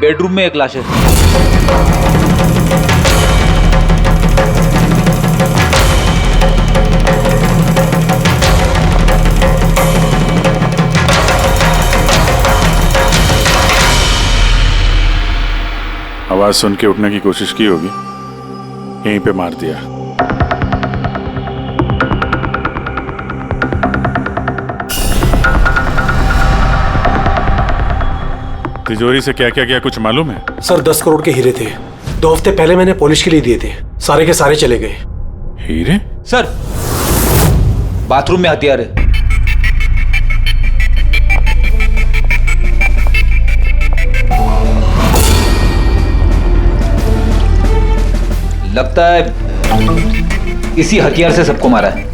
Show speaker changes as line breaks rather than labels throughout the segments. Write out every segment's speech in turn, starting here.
Bedroom में एक लाश है।
आवाज सुन के उठने की कोशिश की होगी, यहीं पे मार दिया। तिजोरी से क्या क्या कुछ मालूम है?
सर 10 करोड़ के हीरे थे। 2 हफ्ते पहले मैंने पॉलिश के लिए दिए थे, सारे के सारे चले गए।
हीरे?
सर बाथरूम में हथियार है। लगता है इसी हथियार से सबको मारा है।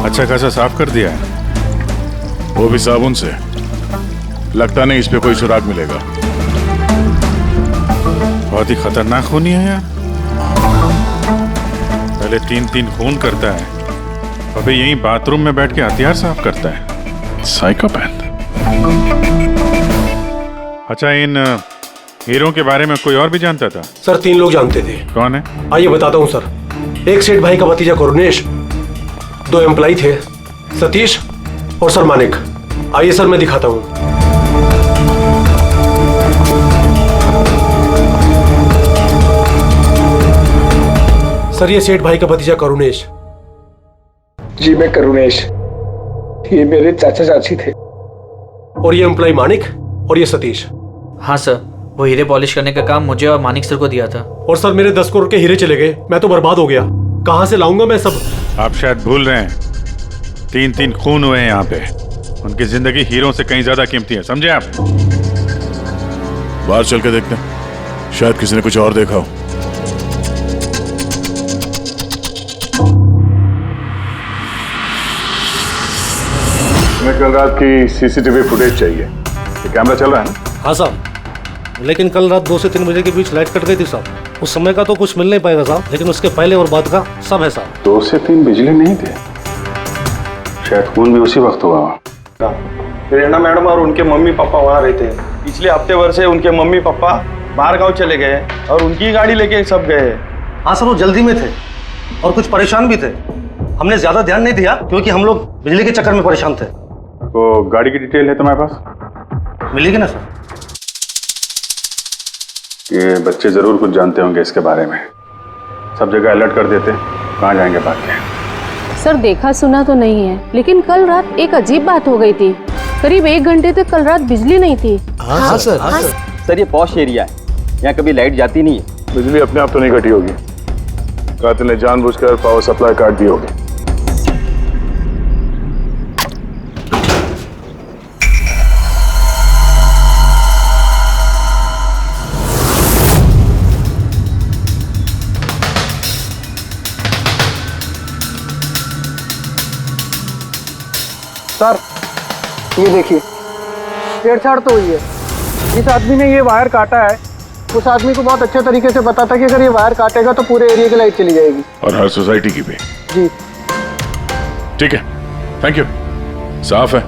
अच्छा खासा साफ कर दिया है, वो भी साबुन से। लगता नहीं इस पे कोई सुराग मिलेगा। बहुत ही खतरनाक खूनी है यार। पहले 3 खून करता है, अबे यहीं बाथरूम में बैठ के हथियार साफ करता है। साइकोपैथ। अच्छा, इन हीरों के बारे में कोई और भी जानता था?
सर 3 लोग जानते थे।
कौन है?
आइए बताता हूँ सर। एक सेठ भाई का भतीजा करुणेश, 2 एम्प्लॉय थे, सतीश और सर मानिक। आइए सर मैं दिखाता हूँ। सर ये सेठ भाई का भतीजा करुणेश।
जी मैं करुणेश, ये मेरे चाचा चाची थे।
और ये एम्प्लॉय मानिक और ये सतीश।
हाँ सर, वो हीरे पॉलिश करने का काम मुझे और मानिक सर को दिया था।
और सर मेरे 10 करोड़ के हीरे चले गए, मैं तो बर्बाद हो गया। कहां से लाऊंगा मैं सब?
आप शायद भूल रहे हैं, 3 खून हुए हैं यहाँ पे। उनकी जिंदगी हीरों से कहीं ज्यादा कीमती है, समझे आप?
बाहर चल के देखते हैं, शायद किसी ने कुछ और देखा हो।
हमें कल रात की सीसीटीवी फुटेज चाहिए। ये कैमरा चल रहा है ना?
हाँ साहब, लेकिन कल रात 2 से 3 बजे के बीच लाइट कट गई थी साहब। उस समय का तो कुछ मिल नहीं पाएगा साहब, लेकिन उसके पहले और बाद का सब है साहब।
2 से 3 बिजली नहीं थे, शायद खून भी उसी वक्त हुआ।
प्रेरणा मैडम और उनके मम्मी पापा वहाँ रहते हैं। पिछले हफ्ते भर से उनके मम्मी पापा बाहर गांव चले गए और उनकी गाड़ी लेके सब गए।
हाँ सर, वो जल्दी में थे और कुछ परेशान भी थे। हमने ज्यादा ध्यान नहीं दिया क्योंकि हम लोग बिजली के चक्कर में परेशान थे।
तो गाड़ी की डिटेल है तुम्हारे पास?
मिलेगी ना सर?
ये बच्चे जरूर कुछ जानते होंगे इसके बारे में। सब जगह अलर्ट कर देते, कहाँ जाएंगे भाग के।
सर देखा सुना तो नहीं है, लेकिन कल रात एक अजीब बात हो गई थी। करीब 1 घंटे तक कल रात बिजली नहीं थी।
हाँ सर।
सर ये पॉश एरिया है, यहाँ कभी लाइट जाती नहीं है।
बिजली अपने आप तो नहीं कटी होगी, कातिल ने जानबूझकर पावर सप्लाई काट दी होगी।
सर ये देखिए, छेड़छाड़ तो हुई है। जिस आदमी ने ये वायर काटा है उस आदमी को बहुत अच्छे तरीके से पता था कि अगर ये वायर काटेगा तो पूरे एरिया की लाइट चली जाएगी,
और हर सोसाइटी की भी।
जी
ठीक है, थैंक यू। साफ है,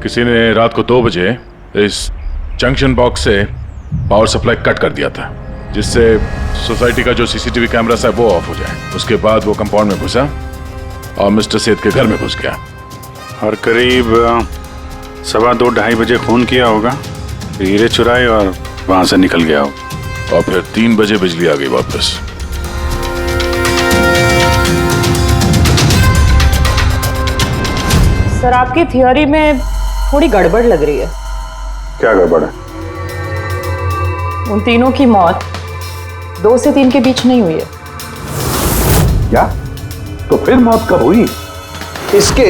किसी ने रात को 2 बजे इस जंक्शन बॉक्स से पावर सप्लाई कट कर दिया था, जिससे सोसाइटी का जो सीसीटीवी कैमरा है वो ऑफ हो जाए। उसके बाद वो कंपाउंड में घुसा और मिस्टर सेठ के घर में घुस गया। और करीब 2:15-2:30 बजे खून किया होगा, हीरे चुराए और वहां से निकल गया हो। और फिर 3 बजे बिजली आ गई वापस।
सर आपकी थियोरी में थोड़ी गड़बड़ लग रही है।
क्या गड़बड़ है?
उन तीनों की मौत 2 से 3 के बीच नहीं हुई है।
क्या? तो फिर मौत कब हुई?
इसके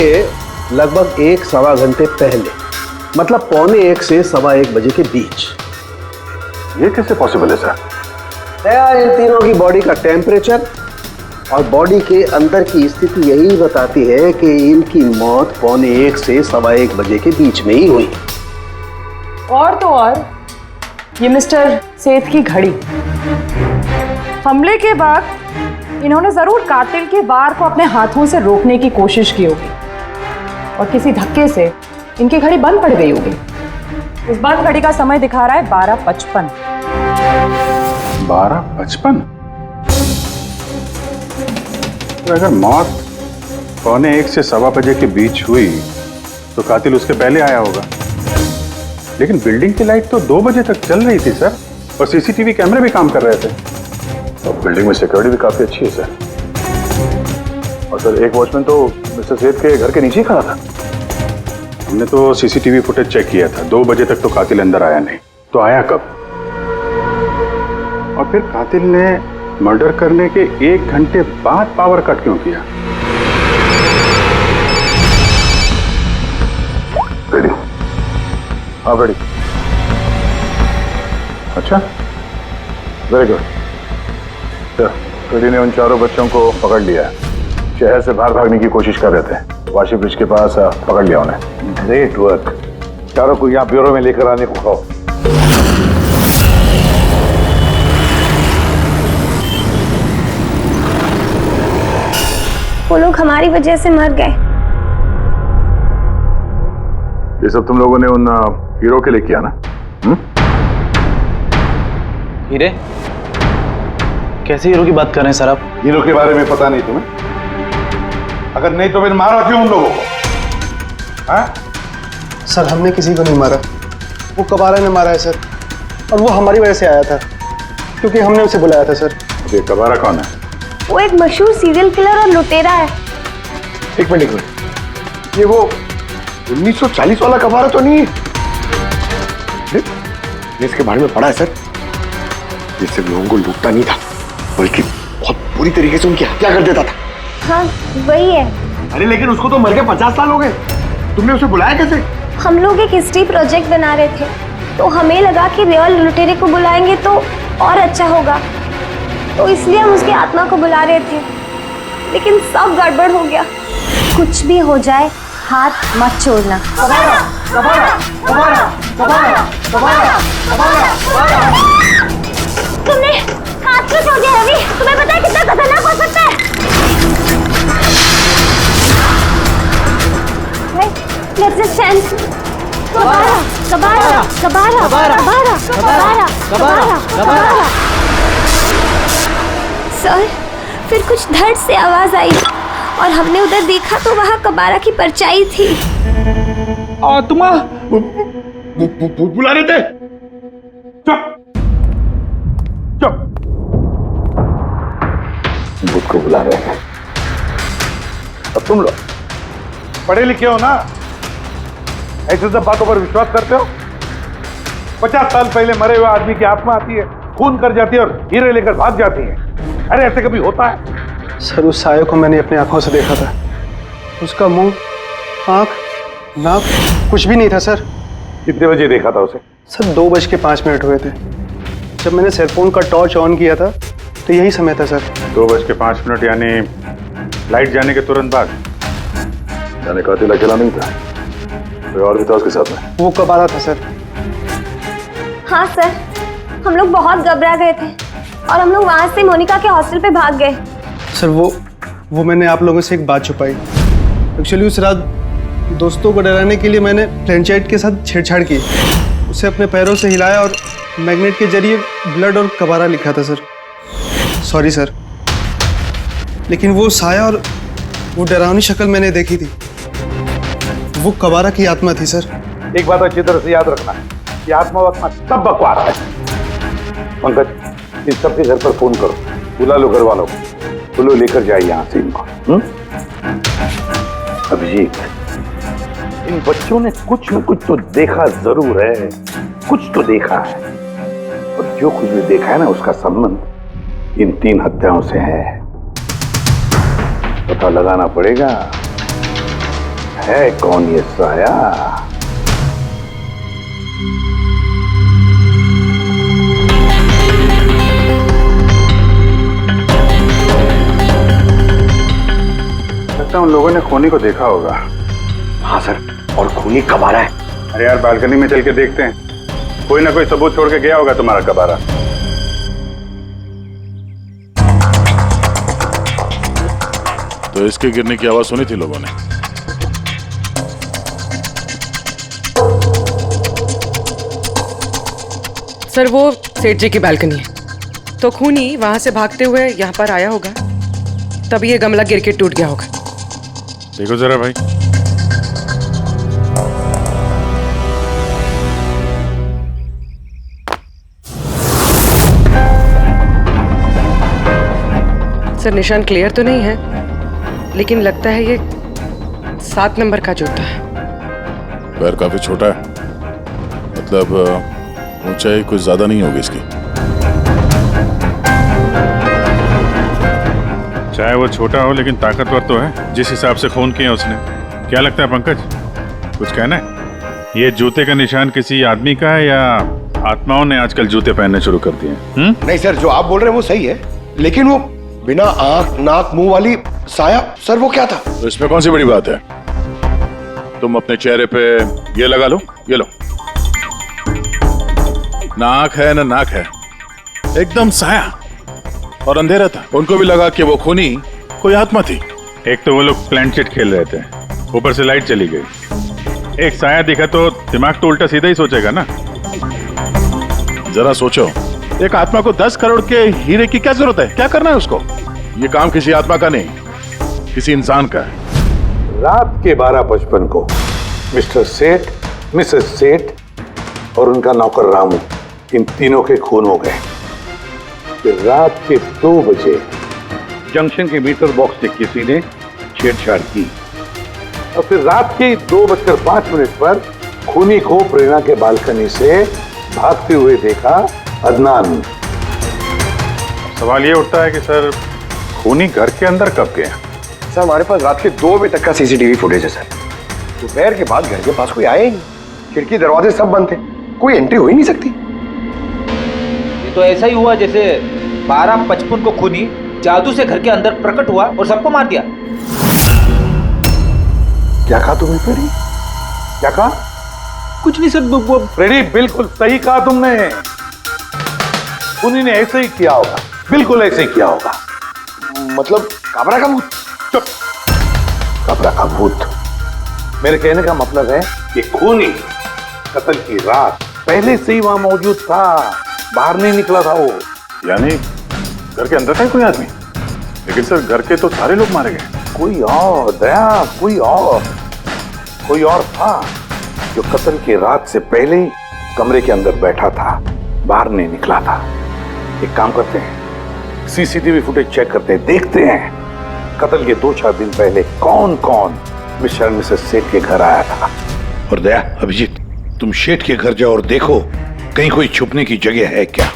लगभग 1-1.25 घंटे पहले, मतलब 1:45 से 1:15 बजे के बीच।
ये कैसे पॉसिबल है सर?
इन तीनों की बॉडी का टेम्परेचर और बॉडी के अंदर की स्थिति यही बताती है कि इनकी मौत 1:45 से 1:15 बजे के बीच में ही हुई।
और तो और ये मिस्टर सेठ की घड़ी, हमले के बाद इन्होंने जरूर कातिल के वार को अपने हाथों से रोकने की कोशिश की होगी और किसी धक्के से इनकी घड़ी बंद पड़ गई होगी। इस बंद घड़ी का समय दिखा रहा है 12:55।
12:55? तो अगर मौत 1:45 से 1:15 बजे के बीच हुई तो कातिल उसके पहले आया होगा। लेकिन बिल्डिंग की लाइट तो 2 बजे तक चल रही थी सर, और सीसीटीवी कैमरे भी काम कर रहे थे, और बिल्डिंग में सिक्योरिटी भी काफी अच्छी है सर। और सर एक वॉचमैन तो मिस्टर सेठ के घर के नीचे ही खड़ा था। हमने तो सीसीटीवी फुटेज चेक किया था, 2 बजे तक तो कातिल अंदर आया नहीं, तो आया कब? और फिर कातिल ने मर्डर करने के 1 घंटे बाद पावर कट क्यों किया? रेडी? हाँ रेडी। अच्छा, वेरी गुड। रेडी ने उन चारों बच्चों को पकड़ लिया है, शहर से बाहर भागने की कोशिश कर रहे थे, वाशी ब्रिज के पास पकड़ लिया उन्हें। Great work. चारों को यहाँ ब्यूरो में लेकर आने को कहो।
वो लोग हमारी वजह से मर गए।
ये सब तुम लोगों ने उन हीरो के लिए किया ना?
हीरे? कैसे हीरो की बात कर रहे हैं सर आप?
हीरो के बारे में पता नहीं तुम्हें? अगर नहीं तो फिर मारा क्यों उन लोगों को? हाँ?
सर हमने किसी को नहीं मारा, वो कबारा ने मारा है सर, और वो हमारी वजह से आया था क्योंकि हमने उसे बुलाया था सर।
ये कबारा कौन है?
वो एक मशहूर सीरियल किलर और लुटेरा है।
एक मिनट, ये वो 1940 वाला कबारा तो नहीं है? इसके बारे में पढ़ा है सर, ये सिर्फ लोगों को लूटता नहीं था बल्कि बहुत बुरी तरीके से उनकी हत्या कर देता था।
हाँ वही है।
अरे लेकिन उसको तो मर के 50 साल हो गए, तुमने उसे बुलाया कैसे?
हम लोग एक हिस्ट्री प्रोजेक्ट बना रहे थे, तो हमें लगा कि रियल लुटेरे को बुलाएंगे तो और अच्छा होगा, तो इसलिए हम उसकी आत्मा को बुला रहे थे, लेकिन सब गड़बड़ हो गया। कुछ भी हो जाए हाथ मत छोड़ना।
कबारा, कबारा, कबारा, कबारा, कबारा, कबारा, कबारा।
तुमने हाथ क्यों छोड़ दिया रवि? तुम्हें पता है कितना खतरनाक हो सकता है? Let's just stand. कबारा, कबारा, कबारा, कबारा, कबारा, कबारा, कबारा। सर, फिर कुछ धड़ से आवाज आई और हमने उधर देखा तो वहाँ कबारा की परछाई थी।
आत्मा बुला रहे थे। चुप चुप, भूत को बुला रहे हैं। अब तुम लोग पढ़े लिखे हो ना, ऐसे सब बातों पर विश्वास करते हो? 50 साल पहले मरे हुए आदमी की आत्मा आती है, खून कर जाती है और हीरे लेकर भाग जाती है। अरे ऐसे कभी होता है?
सर उस साये को मैंने अपनी आंखों से देखा था, उसका मुंह, आंख, नाक कुछ भी नहीं था सर।
कितने बजे देखा था उसे?
सर 2:05 हुए थे। जब मैंने सेलफोन का टॉर्च ऑन किया था तो यही समय था सर।
2:05 यानी लाइट जाने के तुरंत बाद? यानी कातिल अकेला नहीं था, कोई और भी था उसके साथ में?
वो कबारा था सर।
हाँ सर, हम लोग बहुत घबरा गए थे और हम लोग वहां से मोनिका के हॉस्टल पे भाग गए।
सर वो मैंने आप लोगों से एक बात छुपाई। एक्चुअली उस रात दोस्तों को डराने के लिए मैंने फ्रेंचाइट के साथ छेड़छाड़ की, उसे अपने पैरों से हिलाया और मैग्नेट के जरिए ब्लड और कबारा लिखा था सर। सॉरी सर, लेकिन वो साया और वो डरावनी शक्ल मैंने देखी थी, वो कबारा की आत्मा थी सर।
एक बात अच्छी तरह से याद रखना है, ये आत्मा वात्मा सब बकवास है। पंकज, इस सबके घर पर फोन करो, बुला लो घर वालों को, बोलो लेकर जाए यहाँ से इनको। अभिजीत, इन बच्चों ने कुछ न कुछ तो देखा जरूर है, कुछ तो देखा है, और जो कुछ भी देखा है ना उसका संबंध इन 3 हत्याओं से है। पता लगाना पड़ेगा है कौन ये साया। लगता है उन लोगों ने खूनी को देखा होगा।
हाँ सर, और खूनी कबारा है।
अरे यार बालकनी में चल के देखते हैं, कोई ना कोई सबूत छोड़ के गया होगा तुम्हारा कबारा।
तो इसके गिरने की आवाज सुनी थी लोगों ने।
सर वो सेठ जी की बालकनी है, तो खूनी वहां से भागते हुए यहाँ पर आया होगा, तभी ये गमला गिर के टूट गया होगा।
देखो जरा भाई,
सर निशान क्लियर तो नहीं है, लेकिन लगता है ये 7 नंबर का जूता है।
पैर काफी छोटा है, मतलब ऊंचाई कुछ ज्यादा नहीं होगी इसकी।
चाहे वो छोटा हो लेकिन ताकतवर तो है, जिस हिसाब से खून किया उसने। क्या लगता है पंकज, कुछ कहना है? ये जूते का निशान किसी आदमी का है या आत्माओं ने आजकल जूते पहनने शुरू कर दिए?
नहीं सर, जो आप बोल रहे हैं वो सही है, लेकिन वो बिना आंख नाक मुंह वाली साया, सर वो क्या था?
तो इसमें कौन सी बड़ी बात है? तुम अपने चेहरे पे ये लगा लो, ये लो। ना आंख है ना नाक है, एकदम साया और अंधेरा था। उनको भी लगा कि वो खूनी कोई आत्मा थी।
एक तो वो लोग प्लेनचेट खेल रहे थे, ऊपर से लाइट चली गई। एक साया दिखा तो दिमाग तो उल्टा सीधा ही सोचेगा ना।
जरा सोचो, एक आत्मा को 10 करोड़ के हीरे की क्या जरूरत है? क्या करना है उसको? ये काम किसी आत्मा का नहीं, किसी इंसान का है।
रात के 12:55 को मिस्टर सेठ, मिसेस सेठ और उनका नौकर रामू, इन तीनों के खून हो गए। फिर रात के 2 बजे जंक्शन के मीटर बॉक्स से किसी ने छेड़छाड़ की और फिर रात के 2:05 पर खूनी को प्रेरणा के बालकनी से भागते हुए देखा अदनान। सवाल ये उठता है कि सर खूनी घर के अंदर कब गया?
सर हमारे पास रात के 2 बजे तक का सीसीटीवी फुटेज है सर। दोपहर के बाद घर के पास कोई आया ही नहीं, खिड़की दरवाजे सब बंद थे, कोई एंट्री हो ही नहीं सकती।
ये तो ऐसा ही हुआ जैसे 12:55 को खूनी जादू से घर के अंदर प्रकट हुआ और सबको मार दिया।
क्या कहा तुमने फ्रेडी? क्या कहा?
कुछ नहीं सर।
फ्रेडी बिल्कुल सही कहा तुमने। खूनी ने ऐसे ही किया होगा, बिल्कुल ऐसे ही किया होगा।
मतलब काबरा का भूत?
चुप, काबरा का भूत। मेरे कहने का मतलब है कि खूनी कत्ल की रात पहले से ही वहां मौजूद था, बाहर नहीं निकला था वो। यानी घर के अंदर था कोई आदमी, लेकिन सर घर के तो सारे लोग मारे गए। कोई और दया, कोई और था जो कत्ल की रात से पहले ही कमरे के अंदर बैठा था, बाहर नहीं निकला था। एक काम करते हैं, सीसीटीवी फुटेज चेक करते हैं, देखते हैं कत्ल के 2-4 दिन पहले कौन कौन मिस्टर मिसेस सेठ के घर आया था।
और दया, अभिजीत, तुम सेठ के घर जाओ और देखो कहीं कोई छुपने की जगह है क्या।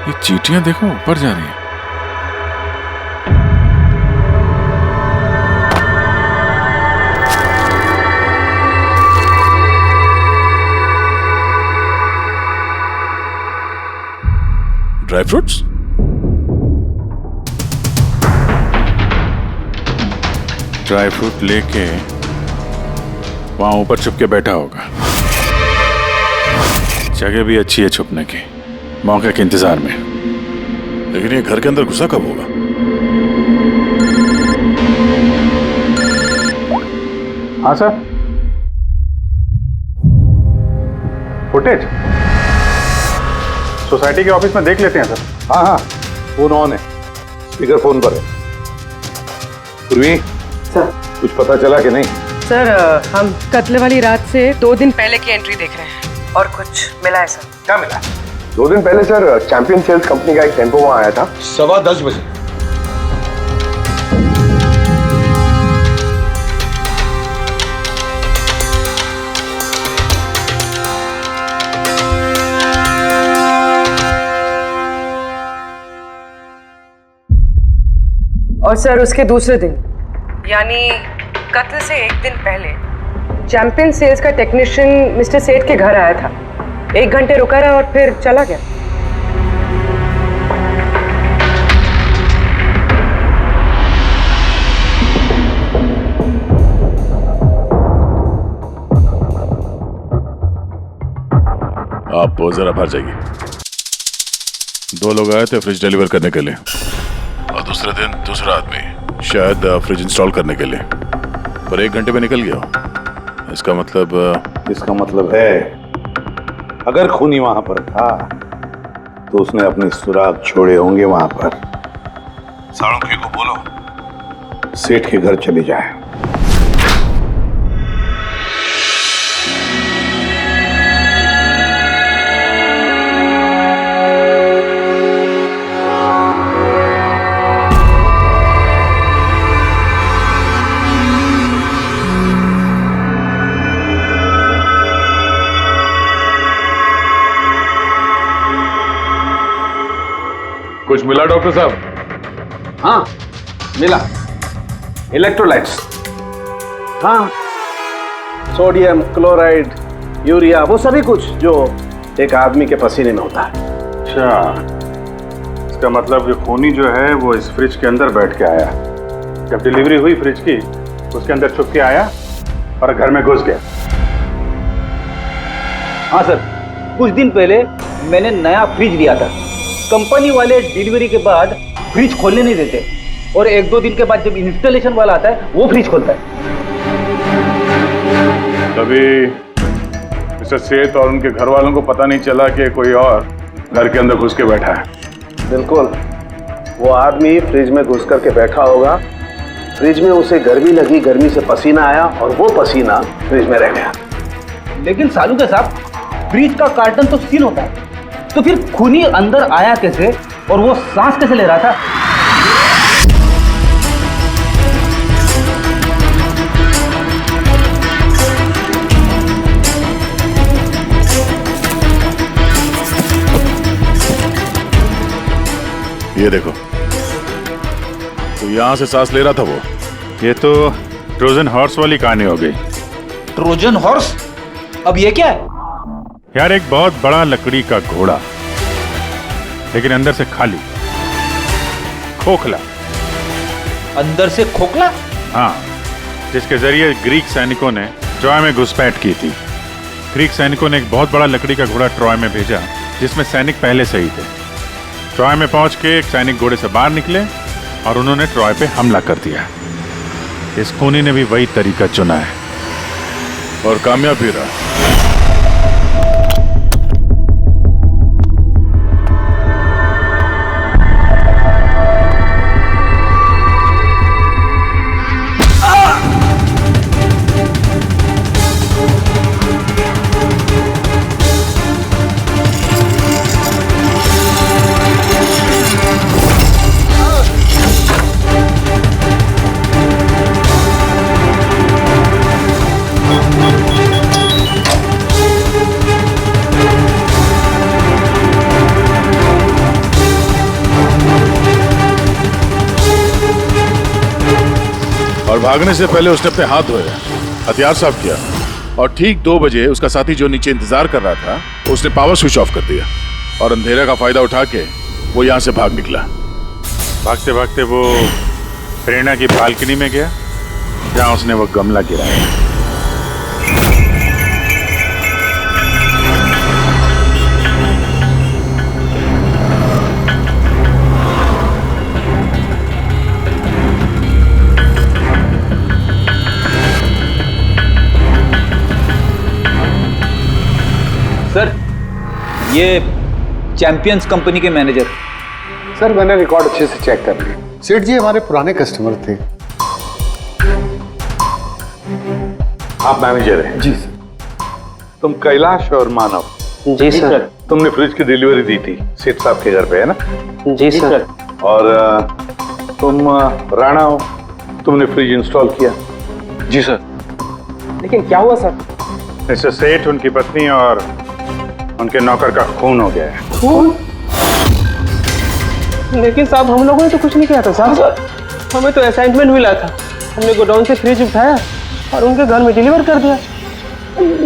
ये चींटियां देखो ऊपर जा रही हैं। Dry fruits? ड्राई फ्रूट लेके वहां ऊपर छुप के बैठा होगा। जगह भी अच्छी है छुपने की, मौके के इंतजार में। लेकिन ये घर के अंदर घुसा कब होगा?
हाँ सर, फुटेज सोसाइटी के ऑफिस में देख लेते हैं सर। हाँ, फोन ऑन है, स्पीकर फोन पर है। पूर्वी सर, कुछ पता चला कि नहीं?
सर हम कत्ल वाली रात से 2 दिन पहले की एंट्री देख रहे हैं और कुछ मिला है सर।
क्या मिला?
2 दिन पहले सर चैंपियन सेल्स कंपनी का एक टेम्पो वहां आया था 10:15 बजे।
और सर उसके दूसरे दिन यानी कत्ल से 1 दिन पहले चैंपियन सेल्स का टेक्नीशियन मिस्टर सेठ के घर आया था। 1 घंटे रुका रहा और फिर चला गया।
आप जरा बाहर जाइए। 2 लोग आए थे फ्रिज डिलीवर करने के लिए और दूसरे दिन दूसरा आदमी शायद फ्रिज इंस्टॉल करने के लिए, पर 1 घंटे में निकल गया। इसका मतलब
है अगर खूनी वहां पर था तो उसने अपने सुराग छोड़े होंगे वहां पर। साळुंखे को बोलो सेठ के घर चले जाए।
कुछ मिला डॉक्टर साहब?
हाँ मिला, इलेक्ट्रोलाइट्स। हाँ, सोडियम क्लोराइड, यूरिया, वो सभी कुछ जो एक आदमी के पसीने में होता है।
अच्छा, इसका मतलब ये खूनी जो है वो इस फ्रिज के अंदर बैठ के आया। जब डिलीवरी हुई फ्रिज की उसके अंदर छुप के आया और घर में घुस गया।
हाँ सर, कुछ दिन पहले मैंने नया फ्रिज लिया था। कंपनी वाले डिलीवरी के बाद फ्रिज खोलने नहीं देते और 1-2 दिन के बाद जब इंस्टॉलेशन वाला आता है वो फ्रिज खोलता है।
तभी मिस्टर सेठ और उनके घर वालों को पता नहीं चला कि कोई और घर के अंदर घुस के बैठा है।
बिल्कुल, वो आदमी फ्रिज में घुस करके बैठा होगा। फ्रिज में उसे गर्मी लगी, गर्मी से पसीना आया और वो पसीना फ्रिज में रह गया।
लेकिन सालू साहब, फ्रिज का कार्टन तो सील होता है, तो फिर खूनी अंदर आया कैसे और वो सांस कैसे ले रहा था?
ये देखो, तो यहां से सांस ले रहा था वो।
ये तो ट्रोजन हॉर्स वाली कहानी हो गई।
Trojan horse? अब ये क्या है?
यार, एक बहुत बड़ा लकड़ी का घोड़ा, लेकिन अंदर से खाली, खोखला।
अंदर से खोखला?
हाँ, जिसके जरिए ग्रीक सैनिकों ने ट्रॉय में घुसपैठ की थी। ग्रीक सैनिकों ने एक बहुत बड़ा लकड़ी का घोड़ा ट्रॉय में भेजा जिसमें सैनिक पहले से ही थे। ट्रॉय में पहुंच के एक सैनिक घोड़े से बाहर निकले और उन्होंने ट्रॉय पे हमला कर दिया। इस खूनी ने भी वही तरीका चुना है
और कामयाब भी रहा। और भागने से पहले उसने अपने हाथ धोए, हथियार साफ किया और ठीक 2 बजे उसका साथी जो नीचे इंतजार कर रहा था उसने पावर स्विच ऑफ कर दिया और अंधेरे का फायदा उठा के वो यहाँ से भाग निकला।
भागते भागते वो प्रेरणा की बालकनी में गया जहाँ उसने वो गमला गिराया।
सर, ये चैंपियंस कंपनी के मैनेजर।
सर, मैंने रिकॉर्ड अच्छे से चेक कर लिया।
सेठ जी हमारे पुराने कस्टमर थे।
आप मैनेजर हैं?
जी सर।
तुम कैलाश और मानव?
जी सर।
तुमने फ्रिज की डिलीवरी दी थी सेठ साहब के घर पे, है ना?
जी सर।
और तुम राणा हो, तुमने फ्रिज इंस्टॉल किया?
जी सर। लेकिन क्या हुआ सर?
मिस्टर सेठ, उनकी पत्नी और उनके नौकर का खून हो गया है।
खून? लेकिन साहब, हम लोगों ने तो कुछ नहीं किया था साहब। हमें तो असाइनमेंट मिला था। हमने गोडाउन से फ्रिज उठाया और उनके घर में डिलीवर कर दिया।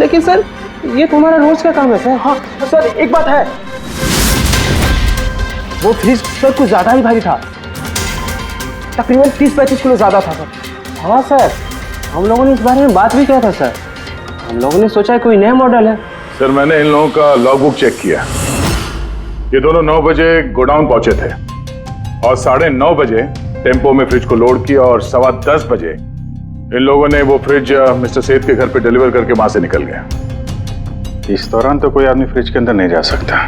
लेकिन सर ये तुम्हारा रोज का काम है सर। हाँ सर एक बात है, वो फ्रिज सर कुछ ज्यादा ही भारी था, तकरीबन 30-35 किलो ज्यादा था सर। हाँ सर, हम लोगों ने इस बारे में बात भी किया था सर। हम लोगों ने सोचा कोई नया मॉडल है।
सर मैंने इन लोगों का लॉगबुक चेक किया, ये दोनों 9 बजे गोडाउन पहुंचे थे और 9:30 बजे टेम्पो में फ्रिज को लोड किया और 10:15 बजे इन लोगों ने वो फ्रिज मिस्टर सेठ के घर पे डिलीवर करके वहां से निकल गए।
इस दौरान तो कोई आदमी फ्रिज के अंदर नहीं जा सकता।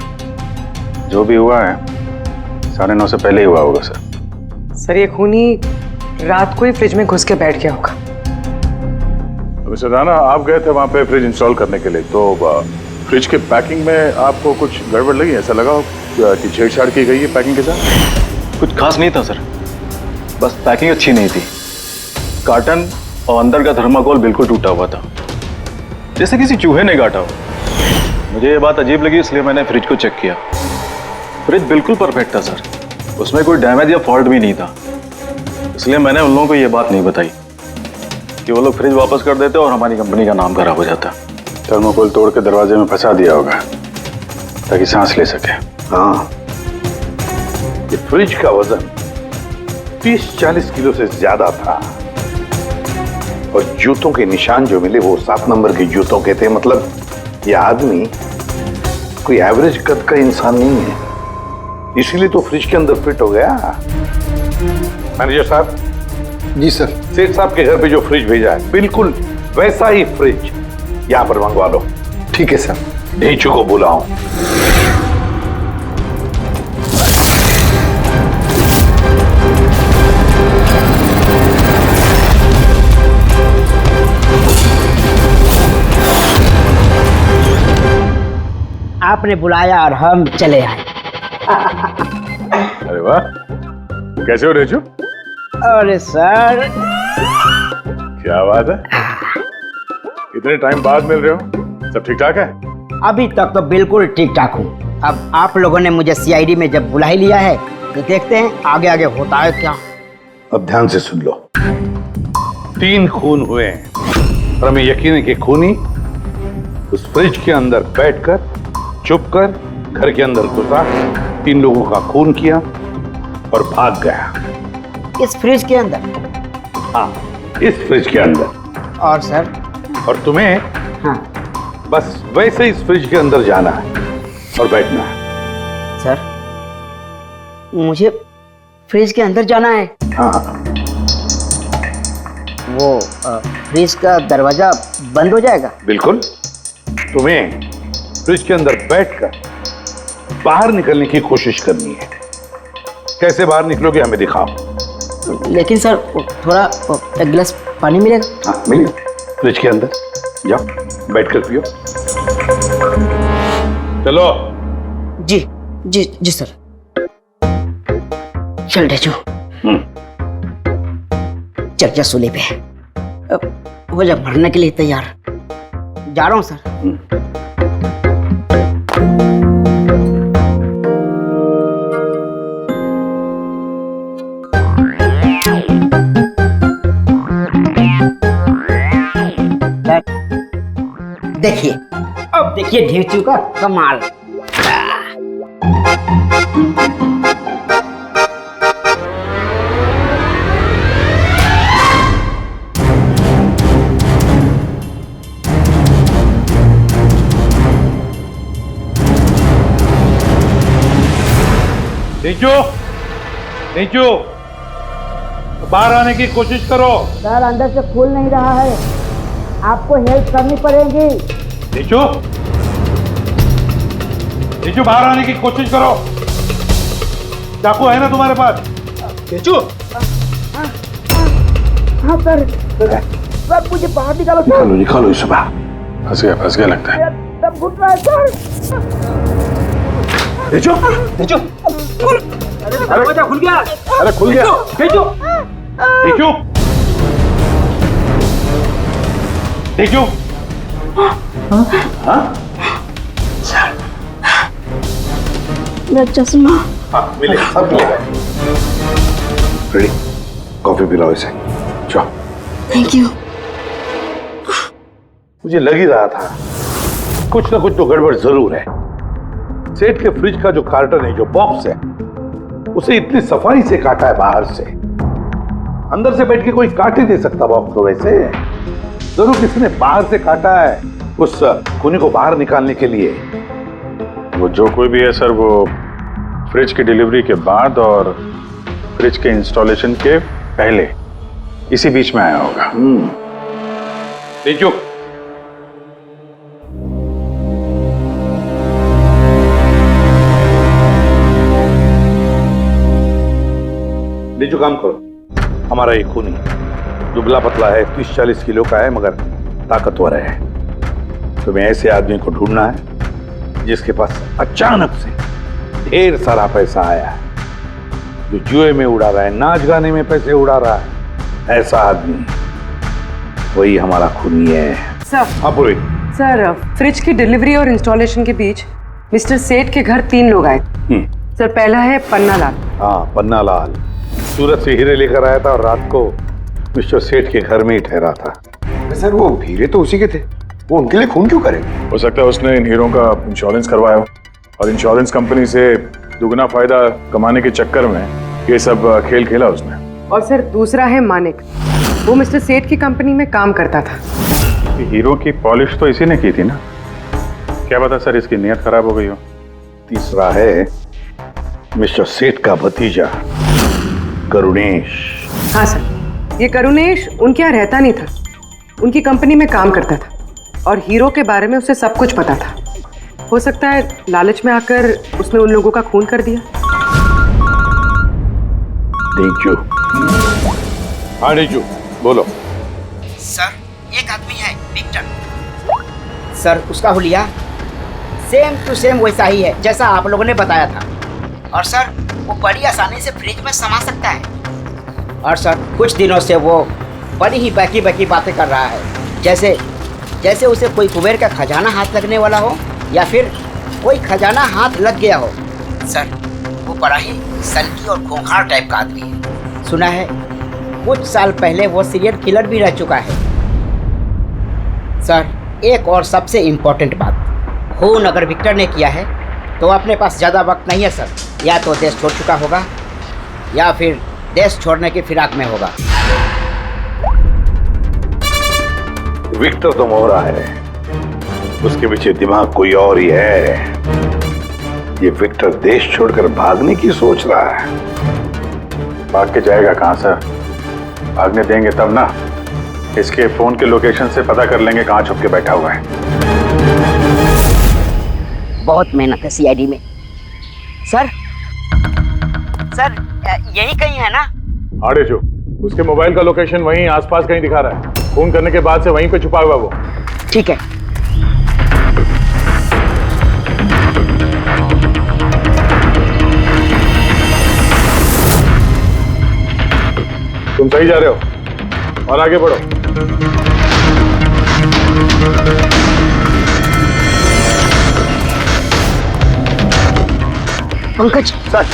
जो भी हुआ है 9:30 से पहले ही हुआ होगा सर।
सर ये खूनी रात को ही फ्रिज में घुस के बैठ गया होगा।
मिस्टर राणा, आप गए थे वहां पे फ्रिज इंस्टॉल करने के लिए, तो फ्रिज के पैकिंग में आपको कुछ गड़बड़ लगी? ऐसा लगा हो कि छेड़छाड़ की गई है पैकिंग के साथ?
कुछ खास नहीं था सर, बस पैकिंग अच्छी नहीं थी। कार्टन और अंदर का थर्माकोल बिल्कुल टूटा हुआ था, जैसे किसी चूहे ने काटा हो। मुझे ये बात अजीब लगी, इसलिए मैंने फ्रिज को चेक किया। फ्रिज बिल्कुल परफेक्ट था सर, उसमें कोई डैमेज या फॉल्ट भी नहीं था। इसलिए मैंने उन लोगों को ये बात नहीं बताई कि वो लोग फ्रिज वापस कर देते और हमारी कंपनी का नाम खराब हो जाता।
थर्माकोल तोड़ के दरवाजे में फंसा दिया होगा ताकि सांस ले सके।
हाँ, ये फ्रिज का वजन 30-40 किलो से ज्यादा था और जूतों के निशान जो मिले वो 7 नंबर के जूतों के थे। मतलब ये आदमी कोई एवरेज कद का इंसान नहीं है, इसीलिए तो फ्रिज के अंदर फिट हो गया। मैनेजर साहब।
जी सर।
सेठ साहब के घर पे जो फ्रिज भेजा है बिल्कुल वैसा ही फ्रिज यहां पर मंगवा लो।
ठीक है सर।
ढेंचू को बुलाओ।
आपने बुलाया और हम चले आए।
अरे वाह, कैसे हो रेजू?
अरे सर,
क्या बात है, इतने टाइम बाद मिल रहे हो, सब ठीक ठाक है?
अभी तक तो बिल्कुल ठीक ठाक हूँ। अब आप लोगों ने मुझे सीआईडी में जब बुला ही लिया है तो देखते हैं आगे आगे होता है क्या।
अब ध्यान से सुन लो। 3 खून हुए हैं और हमें यकीन है कि खूनी उस फ्रिज के अंदर बैठकर चुपकर घर के अंदर घुसा, 3 लोगों का खून किया और भाग गया।
इस फ्रिज के अंदर?
हाँ, इस फ्रिज के अंदर।
और सर?
और तुम्हें
हाँ,
बस वैसे इस फ्रिज के अंदर जाना है और बैठना है।
सर, मुझे फ्रिज के अंदर जाना है?
हाँ।
वो फ्रिज का दरवाजा बंद हो जाएगा?
बिल्कुल। तुम्हें फ्रिज के अंदर बैठकर बाहर निकलने की कोशिश करनी है। कैसे बाहर निकलोगे हमें दिखाओ।
लेकिन सर थोड़ा एक गिलास पानी मिलेगा?
हाँ मिलेगा, फ्रिज के अंदर जाओ, बैठकर पियो। चलो।
जी जी जी सर। चल ढेचू, चल जा सूली पे, हो जा मरने के लिए तैयार। जा रहा हूँ सर। देखिए, अब देखिए ढेचू का कमाल।
नीचू, नीचू, बाहर आने की कोशिश करो।
सर अंदर से खुल नहीं रहा है, आपको हेल्प करनी पड़ेगी।
नीचू, नीचू बाहर आने की कोशिश करो। चाकू है ना तुम्हारे पास? नीचू।
हाँ सर, सब मुझे बाहर निकालो सर।
निकालो निकालो इसे बाहर।
फंस गया लगता है।
सब घुट रहा है सर।
नीचू, नीचू।
दरवाजा खुल गया।
अरे खुल गया।
ढेचू,
नीचू, नीचू। हाँ?
मेरा चश्मा।
हाँ मिले, सब मिले। रेडी, कॉफी पिलाओ इसे। चलो।
Thank you.
मुझे लग ही रहा था कुछ ना कुछ तो गड़बड़ जरूर है। सेठ के फ्रिज का जो कार्टन है, जो बॉक्स है, उसे इतनी सफाई से काटा है बाहर से। अंदर से बैठ के कोई काट ही नहीं सकता बॉक्स को वैसे। जरूर किसी ने बाहर से काटा है उस खूनी को बाहर निकालने के लिए।
वो जो कोई भी है सर, वो फ्रिज की डिलीवरी के बाद और फ्रिज के इंस्टॉलेशन के पहले इसी बीच में आया होगा।
देखो, जो काम करो, हमारा एक खूनी दुबला पतला है, 30-40 किलो का है, मगर ताकतवर है। तुम्हें ऐसे आदमी को ढूंढना है जिसके पास अचानक से ढेर सारा पैसा आया है, जो जुए में उड़ा रहा है, नाच गाने में पैसे उड़ा रहा है। ऐसा आदमी, वही हमारा खूनी है।
सर,
हाँ पूरी।
सर, फ्रिज की डिलीवरी और इंस्टॉलेशन के बीच मिस्टर सेठ के घर 3 लोग आए। सर, पहला है पन्ना लाल।
हाँ, पन्ना लाल सूरत से हीरे लेकर आया था और रात को मिस्टर सेठ के घर में ही ठहरा था।
सर, वो हीरे तो उसी के थे, वो उनके लिए खून क्यों करे?
हो सकता है उसने इन हीरों का इंश्योरेंस करवाया हो और इंश्योरेंस कंपनी से दुगना फायदा कमाने के चक्कर में ये सब खेल खेला उसने।
और सर, दूसरा है मानिक। वो मिस्टर सेठ की कंपनी में काम करता था।
हीरो की पॉलिश तो इसी ने की थी ना, क्या पता सर इसकी नीयत खराब हो गई हो।
तीसरा है मिस्टर सेठ का भतीजा करुणेश।
हाँ सर, ये करुणेश उनके यहाँ रहता नहीं था, उनकी कंपनी में काम करता था और हीरो के बारे में उसे सब कुछ पता था। हो सकता है लालच में आकर उसने उन लोगों का खून कर दिया।
डेंजू। हाँ डेंजू, बोलो।
सर, एक आदमी है विक्टर। सर, उसका हुलिया सेम टू सेम वैसा ही है जैसा आप लोगों ने बताया था। और सर, वो बड़ी आसानी से फ्रिज में समा सकता है। और सर, कुछ दिनों से वो बड़ी ही बकी बातें कर रहा है, जैसे उसे कोई कुबेर का खजाना हाथ लगने वाला हो या फिर कोई खजाना हाथ लग गया हो। सर, वो बड़ा ही सनकी और खूंखार टाइप का आदमी है। सुना है कुछ साल पहले वो सीरियल किलर भी रह चुका है। सर, एक और सबसे इम्पोर्टेंट बात, खून अगर विक्टर ने किया है तो अपने पास ज़्यादा वक्त नहीं है सर। या तो देश छोड़ चुका होगा या फिर देश छोड़ने की फिराक में होगा।
विक्टर तो मोहरा है, उसके पीछे दिमाग कोई और ही है। ये विक्टर देश छोड़कर भागने की सोच रहा है।
भाग के जाएगा कहाँ सर? भागने देंगे तब ना। इसके फोन के लोकेशन से पता कर लेंगे कहाँ छुप के बैठा हुआ है।
बहुत मेहनत है सीआईडी में। सर, यही कहीं है ना?
हाँ डेजू, उसके मोबाइल का लोकेशन वहीं आसपास कहीं दिखा रहा है। फोन करने के बाद से वहीं पे छुपा हुआ वो।
ठीक है।
तुम सही जा रहे हो और आगे बढ़ो।
पंकज सर,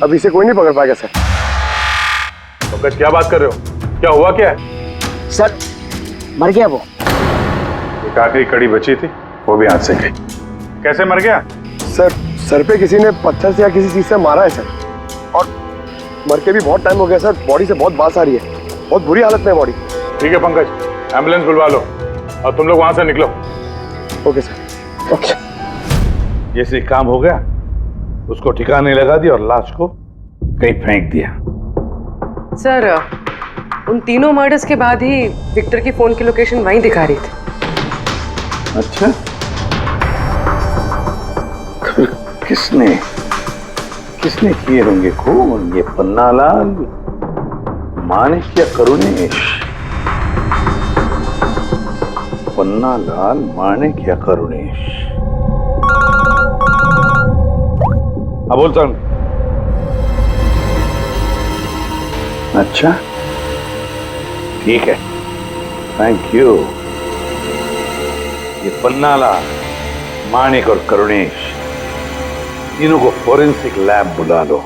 अभी से कोई नहीं पकड़ पाएगा सर।
पंकज, क्या बात कर रहे हो? क्या हुआ क्या है?
सर, मर गया वो।
एक आखिरी कड़ी बची थी, वो भी हाथ से गई। कैसे मर गया?
सर, सर पे किसी ने पत्थर से या किसी चीज से मारा है सर, और मर के भी बहुत टाइम हो गया सर। बॉडी से बहुत बास आ रही है, बहुत बुरी हालत में है बॉडी।
ठीक है पंकज, एम्बुलेंस बुलवा लो और तुम लोग वहां से निकलो।
Okay sir. ओके।
जैसे काम हो गया, उसको ठिकाने लगा दिया और लाश को कहीं फेंक दिया।
सर, उन तीनों मर्डर्स के बाद ही विक्टर की फोन की लोकेशन वहीं दिखा रही थी।
अच्छा, किसने किए होंगे खून? ये पन्नालाल, मानिक या करुणेश? पन्नालाल, मानिक या करुणेश? हाँ, बोलता हूँ। अच्छा, ठीक है, थैंक यू। ये पन्नालाल, मानिक और करुणेश, तीनों को फोरेंसिक लैब बुला लो।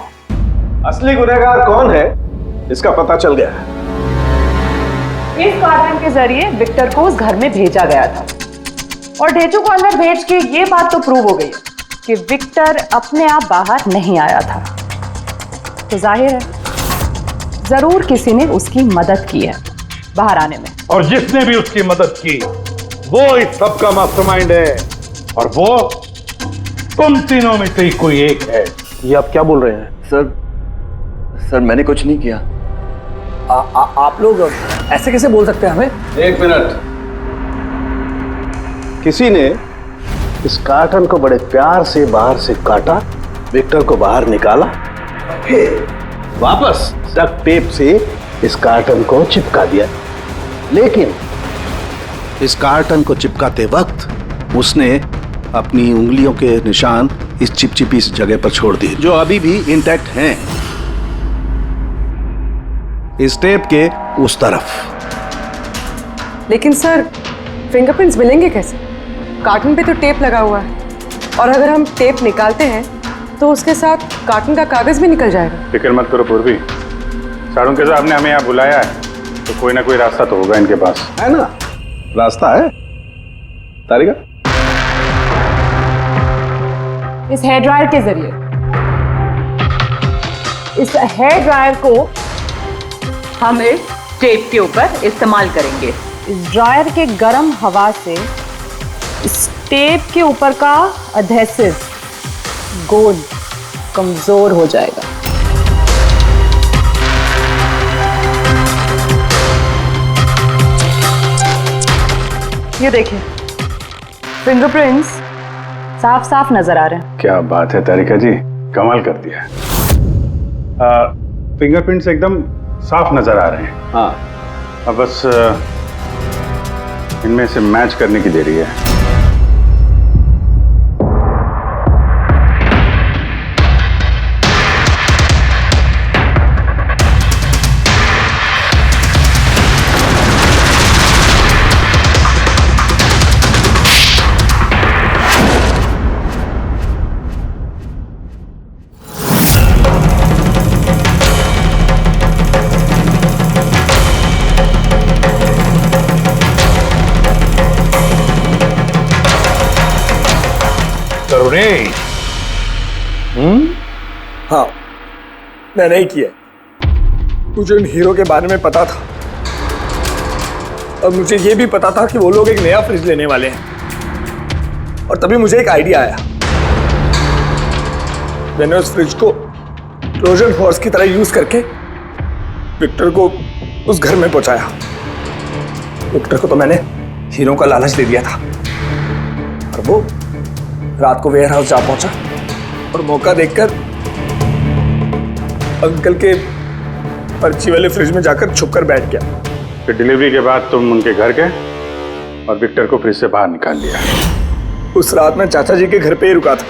असली गुनहगार कौन है इसका पता चल गया है।
इस कार्टन के जरिए विक्टर को उस घर में भेजा गया था और ढेचू को अंदर भेज के ये बात तो प्रूव हो गई कि विक्टर अपने आप बाहर नहीं आया था। तो जाहिर है जरूर किसी ने उसकी मदद की है बाहर आने में।
और जिसने भी उसकी मदद की वो इस सब का मास्टरमाइंड है, और वो तुम तीनों में से ही कोई एक है।
ये आप क्या बोल रहे हैं?
सर मैंने कुछ नहीं किया।
आप लोग ऐसे कैसे बोल सकते हैं हमें?
एक मिनट। किसी ने इस कार्टन को बड़े प्यार से बाहर से काटा, विक्टर को बाहर निकाला, फिर वापस डक्ट टेप से इस कार्टन को चिपका दिया। लेकिन इस कार्टन को चिपकाते वक्त उसने अपनी उंगलियों के निशान इस चिपचिपी जगह पर छोड़ दिए, जो अभी भी इंटैक्ट हैं, इस टेप के उस तरफ।
लेकिन सर फिंगरप्रिंट्स मिलेंगे कैसे? कार्टन पे तो टेप लगा हुआ है, और अगर हम टेप निकालते हैं तो उसके साथ कार्टन का कागज भी निकल जाएगा।
फिक्र मत करो पूर्वी, साड़ुंके साहब ने हमें यहाँ बुलाया है तो कोई ना कोई रास्ता तो होगा इनके पास।
है ना, रास्ता है। तारिका,
इस हेयर ड्रायर के जरिए इस हेयर ड्रायर को
हम इस टेप के ऊपर इस्तेमाल करेंगे।
इस ड्रायर के गर्म हवा से इस टेप के ऊपर का अधेसिव गोंद कमजोर हो जाएगा। ये देखिए, फिंगरप्रिंट्स साफ साफ नजर आ रहे हैं।
क्या बात है तारिका जी, कमाल कर दिया। फिंगरप्रिंट्स एकदम साफ नजर आ रहे हैं।
हाँ,
अब बस इनमें से मैच करने की देरी है।
हाँ, मैं नहीं किया। मुझे उन हीरो के बारे में पता था, और मुझे ये भी पता था कि वो लोग एक नया फ्रिज लेने वाले हैं। और तभी मुझे एक आइडिया आया। मैंने उस फ्रिज को ट्रोजन हॉर्स की तरह यूज करके विक्टर को उस घर में पहुंचाया। विक्टर को तो मैंने हीरो का लालच दे दिया था, और वो रात को वेयर हाउस जा पहुंचा और मौका देखकर अंकल के पर्ची वाले फ्रिज में जाकर छुपकर बैठ गया।
फिर डिलीवरी के बाद तुम उनके घर गए और विक्टर को फ्रिज से बाहर निकाल लिया।
उस रात मैं चाचा जी के घर पे ही रुका था।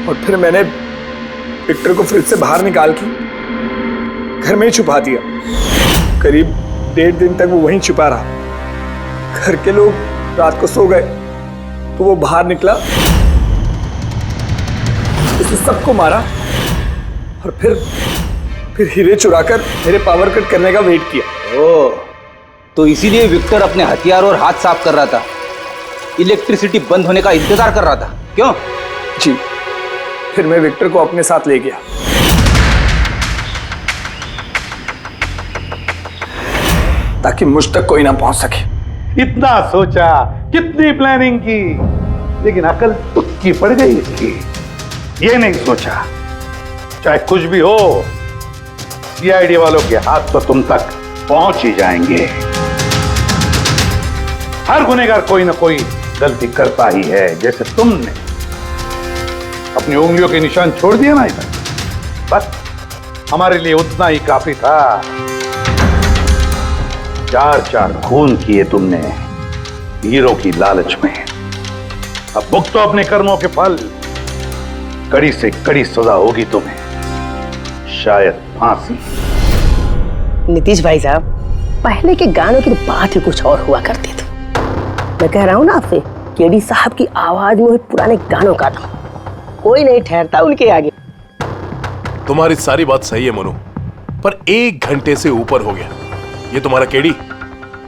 और फिर मैंने विक्टर को फ्रिज से बाहर निकाल के घर में ही छुपा दिया। करीब 1.5 दिन तक वो वहीं छुपा रहा। घर के लोग रात को सो गए तो वो बाहर निकला, उसे सबको मारा, और फिर हीरे चुराकर मेरे पावर कट करने का वेट किया।
ओह, तो इसीलिए विक्टर अपने हथियार और हाथ साफ कर रहा था, इलेक्ट्रिसिटी बंद होने का इंतजार कर रहा था, क्यों?
जी, फिर मैं विक्टर को अपने साथ ले गया, ताकि मुझ तक कोई ना पहुंच सके।
इतना सोचा, कितनी प्लानिंग की, लेकिन अकल तुक्की पड़ गई इसकी। ये नहीं सोचा चाहे कुछ भी हो, सीआईडी वालों के हाथ तो तुम तक पहुंच ही जाएंगे। हर गुनहगार कोई ना कोई गलती करता ही है। जैसे तुमने अपनी उंगलियों के निशान छोड़ दिया ना इधर, बस हमारे लिए उतना ही काफी था। 4 खून किए तुमने हीरो की लालच में। अब भुगतो अपने कर्मों के फल। कड़ी से कड़ी सजा होगी तुम्हें, शायद फांसी।
नीतीश भाई साहब,
पहले के गानों की तो बात ही कुछ और हुआ करती थी। मैं कह रहा हूँ ना आपसे, केडी साहब की आवाज में पुराने गानों का था, कोई नहीं ठहरता उनके आगे।
तुम्हारी सारी बात सही है मनु, पर 1 घंटे से ऊपर हो गया, ये तुम्हारा केडी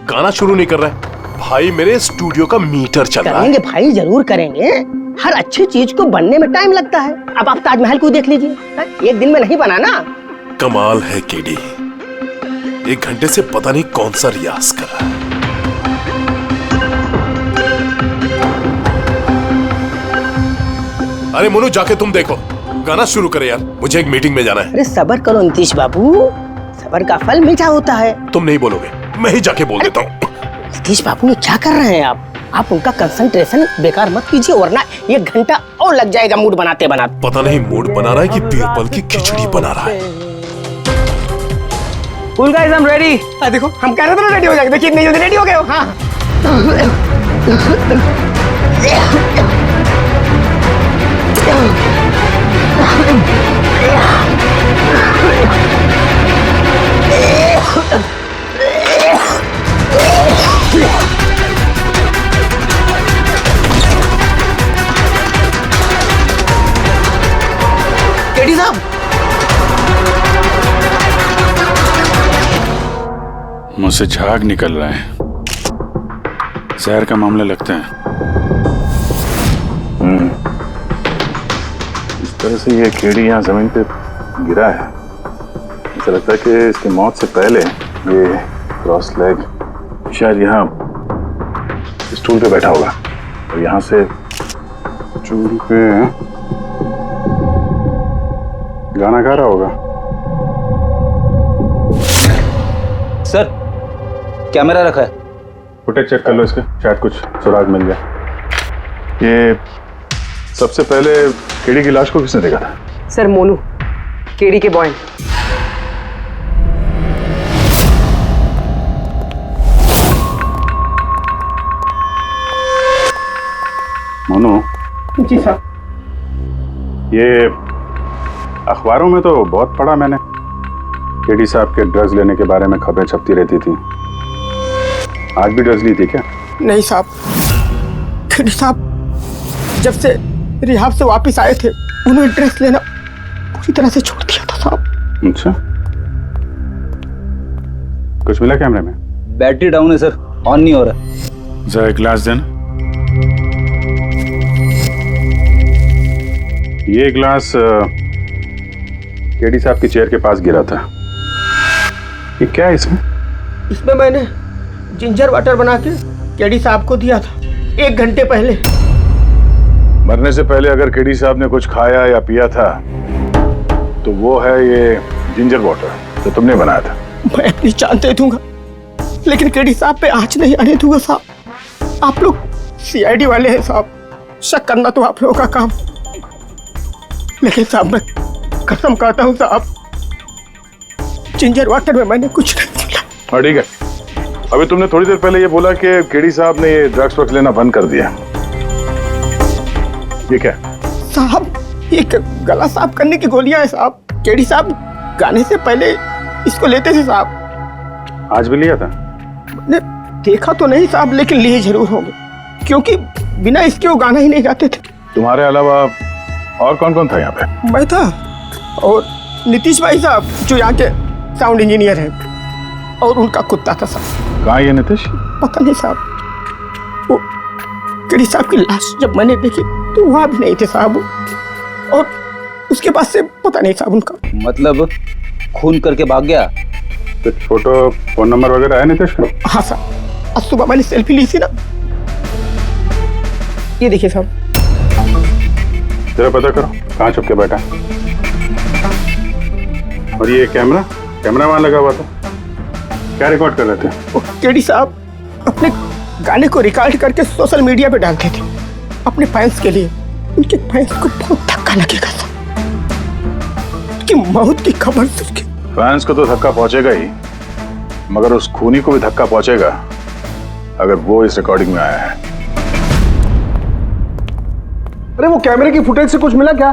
गाना शुरू नहीं कर रहा है। भाई मेरे स्टूडियो का मीटर चल रहा है।
करेंगे भाई, जरूर करेंगे। हर अच्छी चीज को बनने में टाइम लगता है। अब आप ताजमहल को देख लीजिए, एक दिन में नहीं बना ना।
कमाल है केडी, 1 घंटे से पता नहीं कौन सा रियाज कर रहा है। अरे मोनू, जाके तुम देखो, गाना शुरू करे यार, मुझे एक मीटिंग में जाना है।
अरे सबर करो नीतीश बाबू, सबर का फल मीठा होता है।
तुम नहीं बोलोगे, मैं ही जाके बोल देता हूँ।
नीतीश बाबू ये क्या कर रहे हैं आप उनका कंसंट्रेशन बेकार मत कीजिए, वरना 1 घंटा और लग जाएगा मूड बनाते बनाते।
पता नहीं मूड बना रहा है कि बीरबल की खिचड़ी बना रहा है।
Cool guys, I am ready.
देखो हम कह रहे थे रेडी हो जाएंगे, देखिए इतनी जल्दी रेडी हो गए हो। हाँ केडी साहब,
मुझसे झाग निकल रहा है, जहर का मामला लगता है। इस तरह से ये केडी यहाँ जमीन पे गिरा है, ऐसा लगता है कि इसकी मौत से पहले ये क्रॉस लेग शायद यहाँ स्टूल पे बैठा होगा और यहाँ से स्टूल पे गाना गा रहा होगा।
सर, कैमरा रखा है,
फुटेज चेक कर लो इसके, शायद कुछ सुराग मिल जाए। ये सबसे पहले केडी की लाश को किसने देखा था?
सर मोनू, केडी के बॉय।
मोनू
जी साहब।
ये अखबारों में तो बहुत पढ़ा मैंने, केडी साहब के ड्रग्स लेने के बारे में खबरें छपती रहती थी। आज भी ड्रग्स ली थी क्या?
नहीं साहब, केडी साहब जब से रिहाब से वापस आए थे, उन्होंने ड्रग्स लेना पूरी तरह से छोड़ दिया था साहब।
अच्छा, कुछ मिला कैमरे में?
बैटरी डाउन है सर, ऑन नहीं हो रहा।
जरा एक ग्लास देना। ये ग्लास केडी साहब की चेयर के पास गिरा था। ये क्या है इसमें?
इसमें मैंने जिंजर वाटर बना के केडी साहब को दिया था 1 घंटे पहले।
मरने से पहले अगर केडी साहब ने कुछ खाया या पिया था तो वो है ये जिंजर वाटर, तो तुमने बनाया था।
मैं अपनी जान दे दूंगा, लेकिन केडी साहब पे आँच नहीं आने दूंगा साहब। आप लोग CID वाले हैं साहब, शक करना तो आप लोगों का काम, लेकिन साहब मैं कसम खाता हूँ साहब, जिंजर वाटर में मैंने कुछ नहीं मिला।
हाँ ठीक है, अभी तुमने थोड़ी देर पहले ये बोला कि केडी साहब ने ये ड्रग्स वग्स लेना बंद कर दिया, ये क्या?
साहब ये गला साफ करने की गोलियां हैं साहब। केडी साहब गाने से पहले इसको लेते थे साहब।
आज भी लिया था?
मैंने देखा तो नहीं साहब, लेकिन लिए जरूर होंगे, क्योंकि बिना इसके वो गाना ही नहीं गाते थे।
तुम्हारे अलावा और कौन कौन था यहाँ पे?
मैं था और नीतीश भाई साहब जो यहाँ के साउंड इंजीनियर हैं, और उनका कुत्ता था साहब।
कहाँ ये नीतीश?
पता नहीं साहब, वो केडी साहब की लाश जब मैंने देखी तो वहाँ भी नहीं थे साहब, और उसके बाद से पता नहीं साहब उनका।
मतलब खून करके भाग गया?
कुछ फोटो फोन नंबर वगैरह है नीतीश का?
हाँ साहब, आज सुबह मैंने सेल्फी ली थी ना, ये देखिए साहब।
जरा पता करो कहाँ छुप के बैठा। और ये कैमरा वहां लगा हुआ था, क्या रिकॉर्ड कर रहे थे?
केडी साहब अपने गाने को रिकॉर्ड करके सोशल मीडिया पे डालते थे अपने फैंस के लिए। उनके फैंस को बहुत धक्का लगेगा साहब, उनकी मौत की खबर सुन के।
फैंस को तो धक्का पहुंचेगा ही, मगर उस खूनी को भी धक्का पहुंचेगा अगर वो इस रिकॉर्डिंग में आया है।
अरे वो कैमरे की फुटेज से कुछ मिला क्या?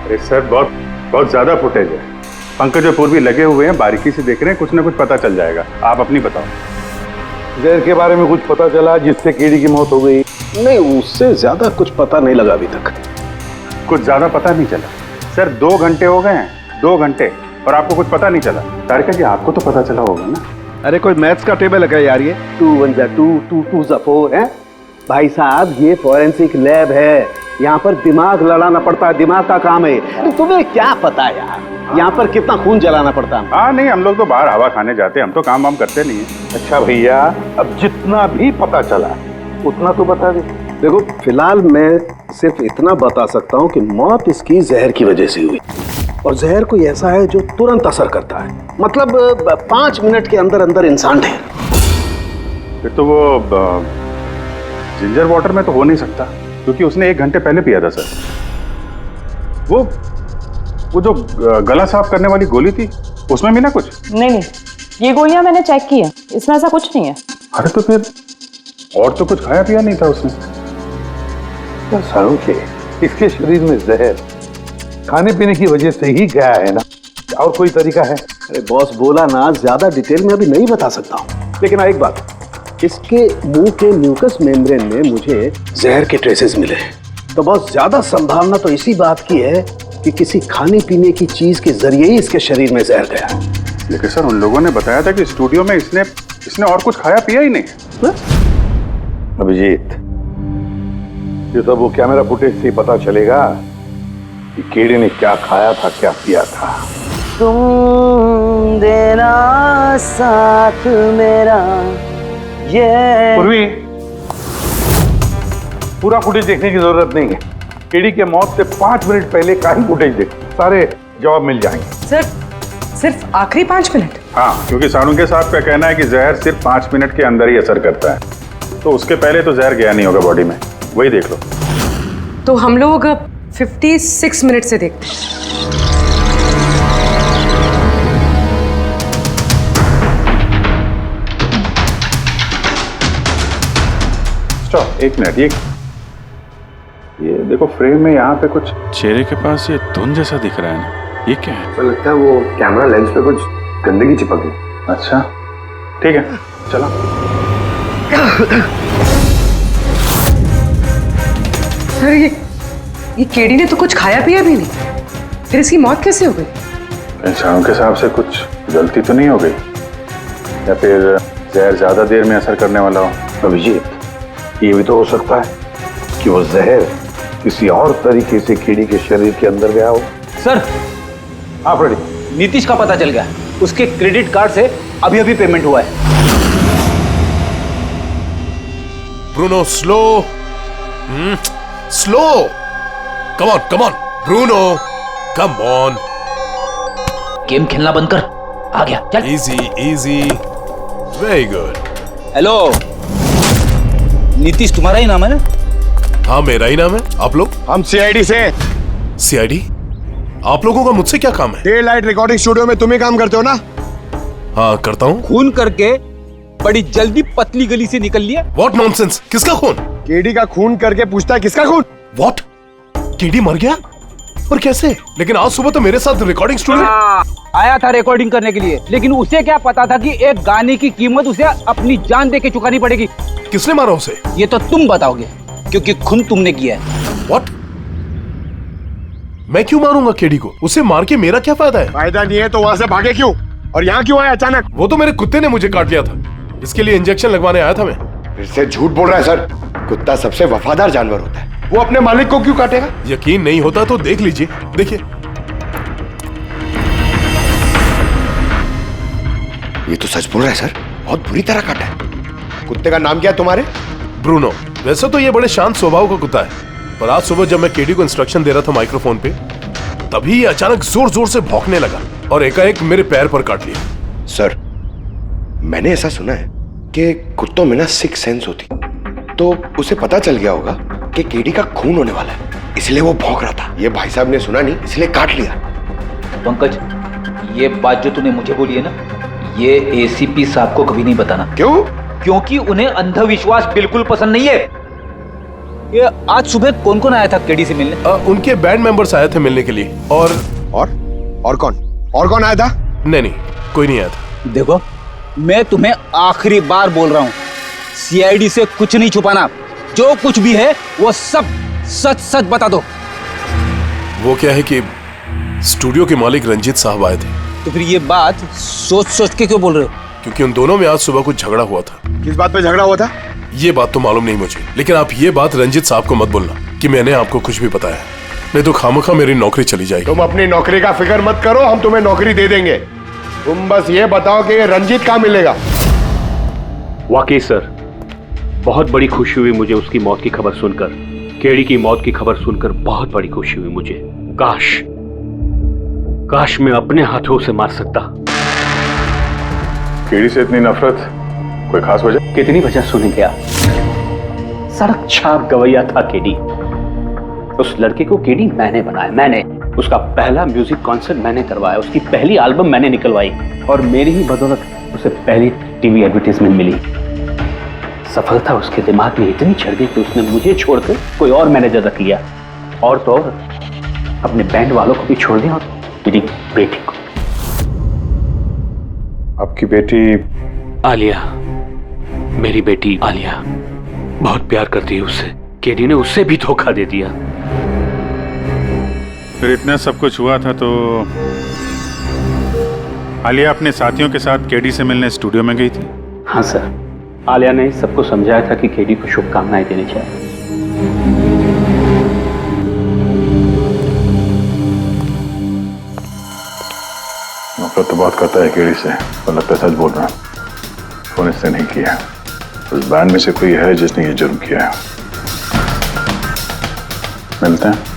अरे सर बहुत ज्यादा फुटेज है, पंकज और पूर्वी लगे हुए हैं, बारीकी से देख रहे हैं, कुछ ना कुछ पता चल जाएगा। आप अपनी बताओ।
जहर के बारे में कुछ पता चला जिससे कीड़ी की मौत हो गई?
नहीं, उससे ज्यादा कुछ पता नहीं लगा अभी तक।
कुछ ज्यादा पता नहीं चला सर। 2 घंटे हो गए हैं, 2 घंटे, और आपको कुछ पता नहीं चला। तारिका जी, आपको तो पता चला होगा ना?
अरे कोई मैथ्स का टेबल लगा यार, ये 2 1 जा 2 2 2 जा 4 है भाई साहब। ये फॉरेंसिक लैब है, यहाँ पर दिमाग लड़ाना पड़ता है, दिमाग का काम है। तुम्हें क्या पता यार, यहाँ पर कितना खून जलाना पड़ता है?
हाँ नहीं, हम लोग तो बाहर हवा खाने जाते हैं, हम तो काम वाम करते नहीं है।
अच्छा भैया, अब जितना भी पता चला उतना तो बता दे।
देखो, फिलहाल मैं सिर्फ इतना बता सकता हूँ कि मौत इसकी जहर की वजह से हुई, और जहर कोई ऐसा है जो तुरंत असर करता है, मतलब 5 मिनट के अंदर अंदर इंसान ढेर।
फिर तो वो जिंजर वाटर में तो हो नहीं सकता, क्योंकि उसने 1 घंटे पहले पिया था सर। वो जो गला साफ करने वाली गोली थी, उसमें भी ना कुछ?
नहीं, ये गोलियां मैंने चेक की है, इसमें ऐसा कुछ नहीं है।
अरे तो फिर और तो कुछ खाया पिया नहीं था उसने?
सारू के इसके शरीर में जहर खाने पीने की वजह से ही गया है ना, और कोई तरीका है?
अरे बॉस बोला ना, ज्यादा डिटेल में अभी नहीं बता सकता हूँ। लेकिन एक बात, इसके मुंह के म्यूकस मेम्ब्रेन में मुझे जहर के ट्रेसेस मिले हैं, तो बहुत ज्यादा संभावना तो इसी बात की है कि किसी खाने पीने की चीज के जरिए ही इसके शरीर में जहर गया।
लेकिन सर, उन लोगों ने बताया था कि स्टूडियो में इसने और कुछ खाया पिया ही नहीं।
अभिजीत, ये सब वो कैमरा फुटेज से पता चलेगा कि कीड़ी ने क्या खाया था, क्या पिया था।
तुम देना साथ मेरा, ये
पूर्वी, पूरा फुटेज देखने की जरूरत नहीं है। कीड़ी के मौत से 5 मिनट पहले का ही फुटेज देख, सारे जवाब मिल जाएंगे।
सर, सिर्फ आखिरी 5 मिनट?
हाँ, क्योंकि सानुके साहब का कहना है कि जहर सिर्फ 5 मिनट के अंदर ही असर करता है, तो उसके पहले तो जहर गया नहीं होगा बॉडी में। वही देख लो।
तो हम लोग 56 मिनट से देखते हैं।
Stop, 1 minute. ये देखो, फ्रेम में यहाँ पे कुछ
चेहरे के पास ये धुन जैसा दिख रहा है ना, ये क्या है?
तो लगता है वो कैमरा लेंस पे कुछ गंदगी चिपक गई।
अच्छा, ठीक है, चलो।
सर, ये कीड़ी ने तो कुछ खाया पिया भी नहीं, फिर इसकी मौत कैसे हो गई?
इंसानों के हिसाब से कुछ गलती तो नहीं हो गई, या फिर जहर ज्यादा देर में असर करने वाला हो?
अभिजीत, ये भी तो हो सकता है कि वो जहर किसी और तरीके से कीड़ी के शरीर के अंदर गया हो।
सर,
आप रेडी?
नीतीश का पता चल गया, उसके क्रेडिट कार्ड से अभी अभी पेमेंट हुआ है।
Bruno, slow slow, come on Bruno, come on.
Game खेलना बंद कर, आ गया, चल।
Easy, very good.
Hello, Nitish तुम्हारा ही नाम है ना?
हाँ, मेरा ही नाम है। आप लोग?
हम सीआईडी से।
सीआईडी? आप लोगों का मुझसे क्या काम है?
डे लाइट रिकॉर्डिंग स्टूडियो में तुम ही काम करते हो ना?
हाँ, करता हूँ।
खून करके बड़ी जल्दी पतली गली से निकल लिया।
What nonsense? किसका खून?
केडी का खून करके पूछता है किसका खून?
व्हाट? केडी मर गया? पर कैसे? लेकिन आज सुबह तो मेरे साथ रिकॉर्डिंग स्टूडियो
आया था रिकॉर्डिंग करने के लिए, लेकिन उसे क्या पता था कि एक गाने की कीमत उसे अपनी जान दे के चुकानी पड़ेगी।
किसने मारा उसे?
ये तो तुम बताओगे, क्योंकि खून तुमने किया है।
व्हाट? मैं क्यों मारूंगा केडी को? उसे मार के मेरा क्या फायदा है?
फायदा नहीं है तो वहां से भागे क्यों? और यहाँ क्यों आया अचानक?
वो तो मेरे कुत्ते ने मुझे काट लिया था, इसके लिए इंजेक्शन लगवाने आया था मैं।
फिर से झूठ बोल रहा है सर। कुत्ता सबसे वफादार जानवर होता है, वो अपने मालिक को क्यों काटेगा?
यकीन नहीं होता तो देख लीजिए, देखिए।
ये तो सच बोल रहा है सर, बहुत बुरी तरह काटा है। कुत्ते का नाम क्या है तुम्हारे?
ब्रूनो। वैसे तो ये बड़े शांत स्वभाव का कुत्ता है, पर आज सुबह जब मैं केडी को इंस्ट्रक्शन दे रहा था माइक्रोफोन पे, तभी ये अचानक जोर जोर से भौंकने लगा और एकाएक मेरे पैर पर काट लिया।
सर, मैंने ऐसा सुना है कि कुत्तों में ना सिक्स सेंस होती, तो उसे पता चल गया होगा कि केडी का खून होने वाला है, इसलिए वो भौंक रहा था। ये भाई साहब ने सुना नहीं, इसलिए काट लिया।
पंकज, ये बात जो तूने मुझे बोली है ना, ये एसीपी साहब को कभी नहीं बताना।
क्यों?
क्योंकि उन्हें अंधविश्वास बिल्कुल पसंद नहीं है। ये आज सुबह कौन कौन आया था केडी से मिलने?
उनके बैंड मेंबर्स आए थे मिलने के लिए। और
कौन? और कौन आया था?
नहीं नहीं, कोई नहीं आया था।
देखो, मैं तुम्हें आखिरी बार बोल रहा हूँ, सीआईडी से कुछ नहीं छुपाना। जो कुछ भी है वो सब सच सच बता दो।
वो क्या है कि स्टूडियो के मालिक रंजीत साहब आए थे।
तो फिर ये बात सोच सोच के क्यों बोल रहे हो?
क्योंकि उन दोनों में आज सुबह कुछ झगड़ा हुआ था।
किस बात पे झगड़ा हुआ था?
ये बात तो मालूम नहीं मुझे, लेकिन आप ये बात रंजीत साहब को मत बोलना कि मैंने आपको कुछ भी बताया, नहीं तो खामखा मेरी नौकरी चली जाएगी।
तुम अपनी नौकरी का फिक्र मत करो, हम तुम्हें नौकरी दे देंगे। तुम बस ये बताओ कि रंजीत कहाँ मिलेगा।
वाकई सर, बहुत बड़ी खुशी हुई मुझे उसकी मौत की खबर सुनकर। केडी की मौत की खबर सुनकर बहुत बड़ी खुशी हुई मुझे। काश मैं अपने हाथों से मार सकता।
केडी से इतनी नफरत, कोई खास वजह?
कितनी वजह सुनेंगे आप? सड़क छाप गवैया था केडी। उस लड़के को केडी मैंने बनाया, मैंने उसका पहला म्यूजिक कॉन्सर्ट मैंने करवाया, उसकी पहली एल्बम मैंने निकलवाई और मेरी ही बदौलत उसे पहली टीवी एडवर्टाइजमेंट मिली। सफलता उसके दिमाग में इतनी चढ़ गई कि उसने मुझे छोड़कर कोई और मैनेजर रख लिया, और तो और अपने बैंड वालों को भी छोड़ दिया और मेरी बेटी को।
आपकी बेटी
आलिया, मेरी बेटी आलिया बहुत प्यार करती है उससे। केडी ने उससे भी धोखा दे दिया।
फिर इतना सब कुछ हुआ था तो आलिया अपने साथियों के साथ केडी से मिलने स्टूडियो में गई थी?
हाँ सर, आलिया ने सबको समझाया था कि केडी को शुभकामनाएं देनी चाहिए।
नफरत तो बहुत करता है केडी से, पर लगता है सच बोल रहा है। फोन इससे नहीं किया, उस बैंड में से कोई है जिसने ये जुर्म किया है। मिलते हैं।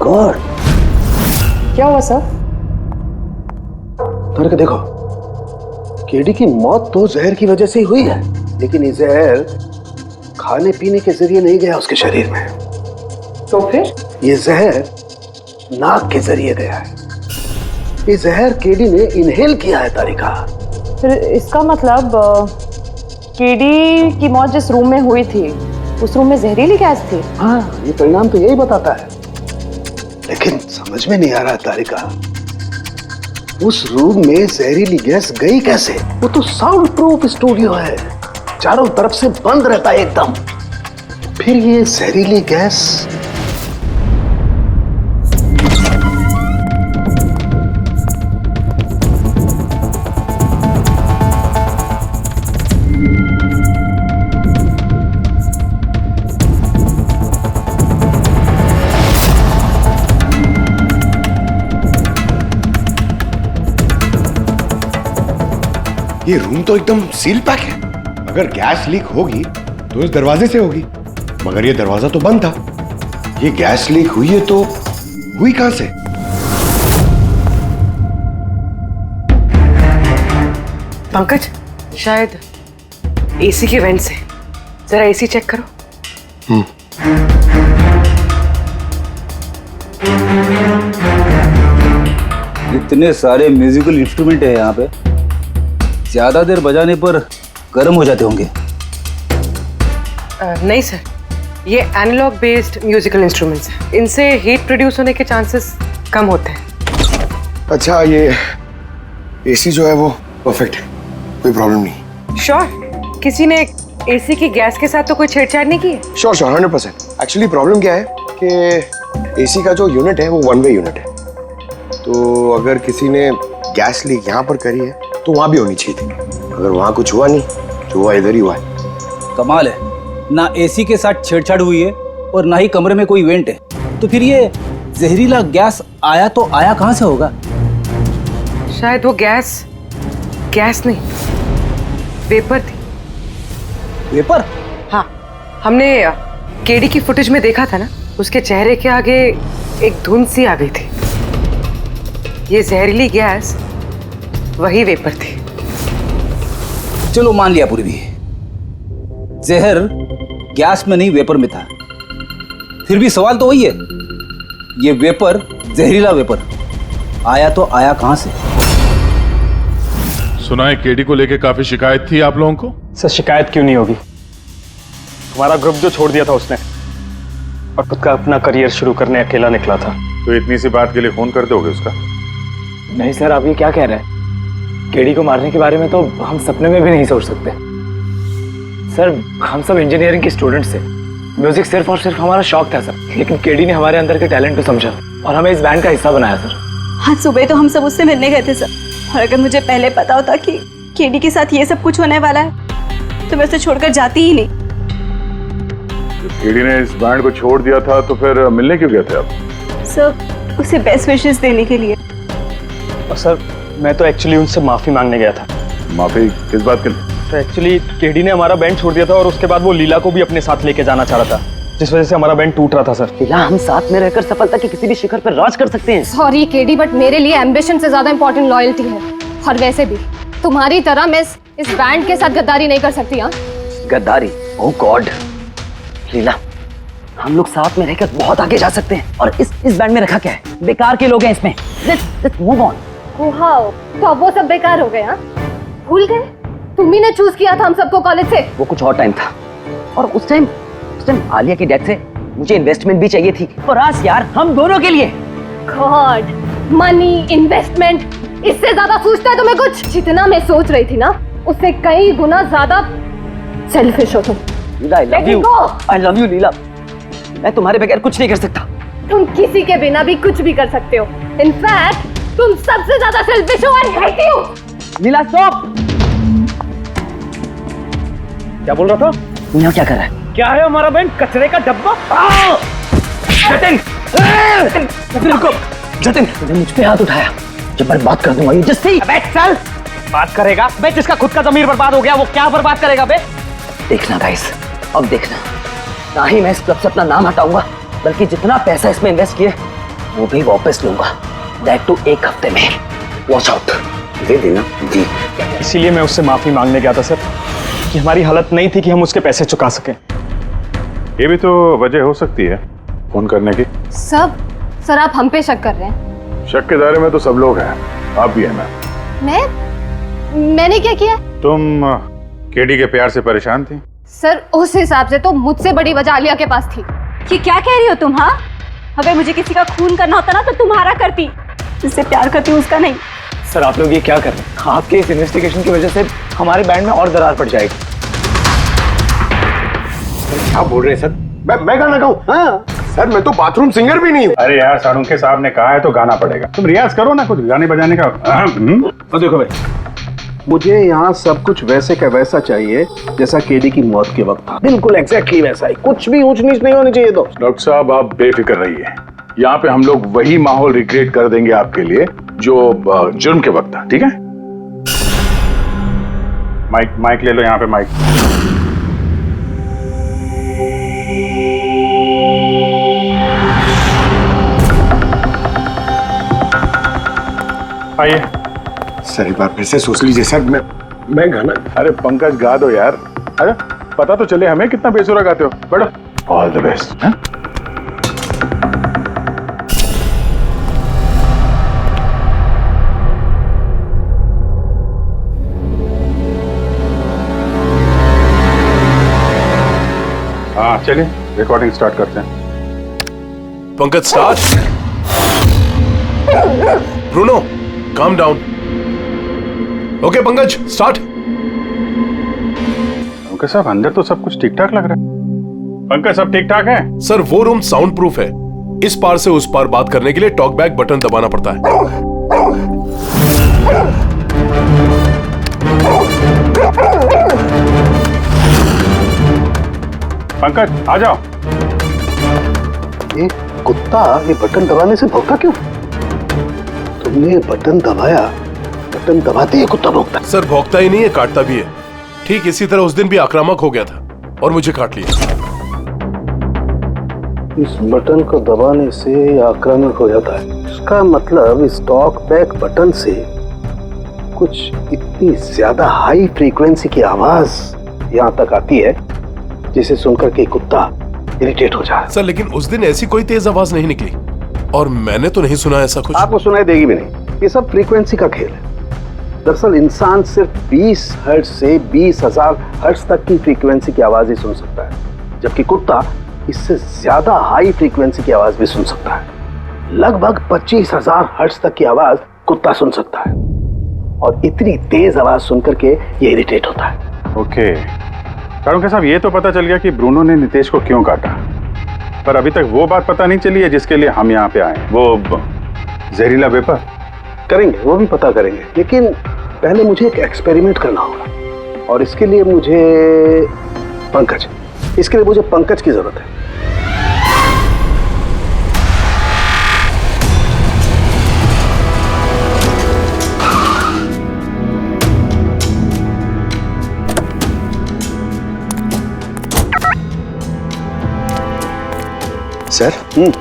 गॉड,
क्या हुआ सर?
करके देखो, केडी की मौत तो जहर की वजह से ही हुई है, लेकिन ये जहर खाने पीने के जरिए नहीं गया उसके शरीर में।
तो फिर?
ये जहर नाक के जरिए गया है। ये जहर केडी ने इनहेल किया है तारिका।
फिर इसका मतलब केडी की मौत जिस रूम में हुई थी उस रूम में जहरीली गैस थी?
हाँ, ये परिणाम तो यही बताता है, लेकिन समझ में नहीं आ रहा तारिका, उस रूम में जहरीली गैस गई कैसे? वो तो साउंड प्रूफ स्टूडियो है, चारों तरफ से बंद रहता है एकदम। फिर ये जहरीली गैस
ये रूम तो एकदम सील पैक है। अगर गैस लीक होगी तो इस दरवाजे से होगी, मगर ये दरवाजा तो बंद था। ये गैस लीक हुई है तो हुई कहां से?
पंकज, शायद एसी के वेंट से। जरा एसी चेक करो।
इतने सारे म्यूजिकल इंस्ट्रूमेंट है यहाँ पे, ज्यादा देर बजाने पर गर्म हो जाते होंगे।
नहीं सर, ये एनालॉग बेस्ड म्यूजिकल इंस्ट्रूमेंट्स हैं। इनसे हीट प्रोड्यूस होने के चांसेस कम होते हैं।
अच्छा, ये एसी जो है वो परफेक्ट है, कोई प्रॉब्लम नहीं?
श्योर? किसी ने एसी की गैस के साथ तो कोई छेड़छाड़ नहीं की है?
श्योर 100%। एक्चुअली प्रॉब्लम क्या है कि एसी का जो यूनिट है वो वन वे यूनिट है, तो अगर किसी ने गैस लीक यहाँ पर करी है तो वहां भी होनी चाहिए थी। अगर वहां कुछ हुआ नहीं तो हुआ इधर ही हुआ है।
कमाल है, ना एसी के साथ छेड़छाड़ हुई है और ना ही कमरे में कोई वेंट है, तो फिर ये जहरीला गैस आया तो आया कहां से होगा?
शायद वो गैस नहीं, वेपर थी।
वेपर?
हाँ, हमने केडी की फुटेज में देखा था ना, उसके चेहरे के आगे एक धुंध सी आ गई थी। ये जहरीली गैस वही वेपर थी।
चलो मान लिया पूर्वी, जहर गैस में नहीं वेपर में था। फिर भी सवाल तो वही है, ये वेपर जहरीला वेपर आया तो आया कहां से?
सुना है केडी को लेके काफी शिकायत थी आप लोगों को?
सर शिकायत क्यों नहीं होगी? हमारा ग्रुप जो छोड़ दिया था उसने और खुद का अपना करियर शुरू करने अकेला निकला था।
तो इतनी सी बात के लिए फोन कर दोगे उसका?
नहीं सर, आप ये क्या कह रहे हैं? केडी को मारने के बारे में तो हम सपने में भी नहीं सोच सकते। सर हम सब इंजीनियरिंग के स्टूडेंट्स थे, म्यूजिक सिर्फ और सिर्फ हमारा शौक था सर, लेकिन केडी ने हमारे अंदर के टैलेंट को समझा और हमें इस बैंड का हिस्सा बनाया सर।
आज सुबह तो हम सब उससे मिलने गए थे सर, और अगर मुझे पहले पता होता कि केडी के साथ ये सब कुछ होने वाला है तो मैं उसे छोड़कर जाती ही नहीं।
केडी ने इस बैंड को छोड़ दिया था तो फिर मिलने क्यों गए थे आप?
सर उसे बेस्ट विशेस देने के लिए।
और सर मैं तो एक्चुअली उनसे माफी मांगने गया था।
माफी किस बात के लिए?
तो एक्चुअली केडी ने हमारा बैंड छोड़ दिया था और उसके बाद वो लीला को भी अपने साथ लेके जाना चाह रहा था, जिस वजह से हमारा बैंड टूट रहा था सर।
लीला, हम साथ में रहकर सफलता के किसी भी शिखर पर राज कर सकते हैं।
सॉरी केडी, बट मेरे लिए एम्बिशन से ज्यादा इंपॉर्टेंट लॉयल्टी है। और वैसे भी तुम्हारी तरह मैं इस बैंड के साथ गद्दारी नहीं कर सकती। हाँ
गद्दारी? ओह गॉड लीला, हम लोग साथ में रहकर बहुत आगे जा सकते हैं। और इस बैंड में रखा क्या है? बेकार के लोग हैं इसमें। Let's move on.
वाओ, तो अब वो सब बेकार हो गए? हाँ भूल गए? तुम ही ने चूज किया था हम सबको कॉलेज से।
वो कुछ और टाइम था, और उस टाइम आलिया की डेथ से मुझे इन्वेस्टमेंट भी चाहिए थी, और आज यार हम दोनों के लिए।
गॉड, मनी, इन्वेस्टमेंट, इससे ज्यादा सोचता है तुम्हें कुछ? जितना मैं सोच रही थी ना, उससे कई गुना ज्यादा सेल्फिश हो तुम।
लीला, I love you लीला। मैं तुम्हारे बगैर कुछ नहीं कर सकता।
तुम किसी के बिना भी कुछ भी कर सकते हो। इनफैक्ट तुम सबसे ज्यादा सेल्फिश हो और हेट यू।
Leela stop.
क्या बोल रहा था?
यहाँ क्या कर रहा है?
क्या है हमारा बैंड? कचरे का डब्बा?
जतिन, रुको। जतिन, तूने मुझ पे हाथ उठाया, जब मैं बात कर दूंगा जिससे।
चल बात करेगा बे, जिसका खुद का ज़मीर बर्बाद हो गया वो क्या बर्बाद करेगा बे?
देखना गाइस, अब देखना, ना ही मैं इस क्लब से अपना नाम हटाऊंगा, बल्कि जितना पैसा इसमें इन्वेस्ट किए वो भी वापस लूंगा। दैट टू 1 हफ्ते में। Watch out. दे देना जी।
इसीलिए मैं उससे माफी मांगने गया था सर, कि हमारी हालत नहीं थी कि हम उसके पैसे चुका सकें।
ये भी तो वजह हो सकती है फोन करने की।
सर आप हम पे शक कर रहे हैं?
शक के दायरे में तो सब लोग हैं, आप भी है ना।
मैंने क्या किया?
तुम केडी के प्यार से परेशान थी?
सर उस हिसाब से तो मुझसे बड़ी वजह आलिया के पास थी।
ये क्या कह रही हो तुम? हाँ, अगर मुझे किसी का खून करना होता ना तो तुम्हारा करती, जिससे प्यार करती हूँ उसका नहीं।
सर आप लोग ये क्या कर रहे हैं? आपके इस इन्वेस्टिगेशन की वजह से हमारे बैंड में और दरार पड़ जाएगी।
क्या बोल रहे हैं सर? मैं गाना गाऊं? हाँ सर, मैं तो बाथरूम सिंगर भी नहीं हूँ।
अरे यार, साळुंखे साहब ने कहा है तो गाना पड़ेगा। तुम रियाज करो ना कुछ गाने बजाने का।
तो देखो भाई, मुझे यहाँ सब कुछ वैसे का वैसा चाहिए जैसा केडी की मौत के वक्त था। बिल्कुल एग्जैक्टली वैसा ही, कुछ भी ऊंच नीच नहीं होनी चाहिए। तो
डॉक्टर साहब आप बेफिक्र रहिए, यहाँ पे हम लोग वही माहौल रिक्रिएट कर देंगे आपके लिए जो जुर्म के वक्त था। ठीक है? माइक ले लो, यहाँ पे माइक। आइए
सर, एक बार फिर से सोच लीजिए सर। मैं गाना।
अरे पंकज गा दो यार। अरे पता तो चले हमें कितना बेसुरा गाते हो। बढ़ो। All the best. हाँ चलिए रिकॉर्डिंग स्टार्ट करते हैं।
Pankaj start. Bruno calm down. Okay Pankaj start.
Pankaj साहब अंदर तो सब कुछ ठीक ठाक लग रहा है। पंकज सब ठीक ठाक है?
सर वो रूम साउंड प्रूफ है, इस पार से उस पार बात करने के लिए टॉक बैक बटन दबाना पड़ता है।
पंकज आ जाओ।
ये कुत्ता ये बटन दबाने से भौंका क्यों? तुमने बटन दबाया, बटन दबाते ही कुत्ता भौंकता।
सर भौंकता ही नहीं है, काटता भी है। ठीक इसी तरह उस दिन भी आक्रामक हो गया था और मुझे काट लिया।
इस बटन को दबाने से आक्रामक हो जाता है। इसका मतलब इस टॉक बैक बटन से कुछ इतनी ज्यादा हाई फ्रीक्वेंसी की आवाज यहाँ तक आती है जिसे सुनकर के कुत्ता इरिटेट हो जाए।
सर लेकिन उस दिन ऐसी कोई तेज आवाज नहीं निकली और मैंने तो नहीं सुना ऐसा कुछ।
आपको सुनाई देगी भी नहीं, ये सब फ्रीक्वेंसी का खेल है। दरअसल इंसान सिर्फ 20 हर्ट्ज से 20,000 हर्ट्ज तक की फ्रीक्वेंसी की आवाज ही सुन सकता है, जबकि कुत्ता इससे ज्यादा हाई फ्रीक्वेंसी की आवाज भी सुन सकता है। लगभग 25,000 हर्ट्ज तक की आवाज कुत्ता सुन सकता है और इतनी तेज आवाज सुनकर के ये इरिटेट होता है।
ओके कारुंके साहब, ये तो पता चल गया कि ब्रूनो ने नितेश को क्यों काटा, पर अभी तक वो बात पता नहीं चली है जिसके लिए हम यहाँ पे आए। वो जहरीला वेपर
करेंगे, वो भी पता करेंगे, लेकिन पहले मुझे एक एक्सपेरिमेंट करना होगा और इसके लिए मुझे पंकज की जरूरत है।
सर हम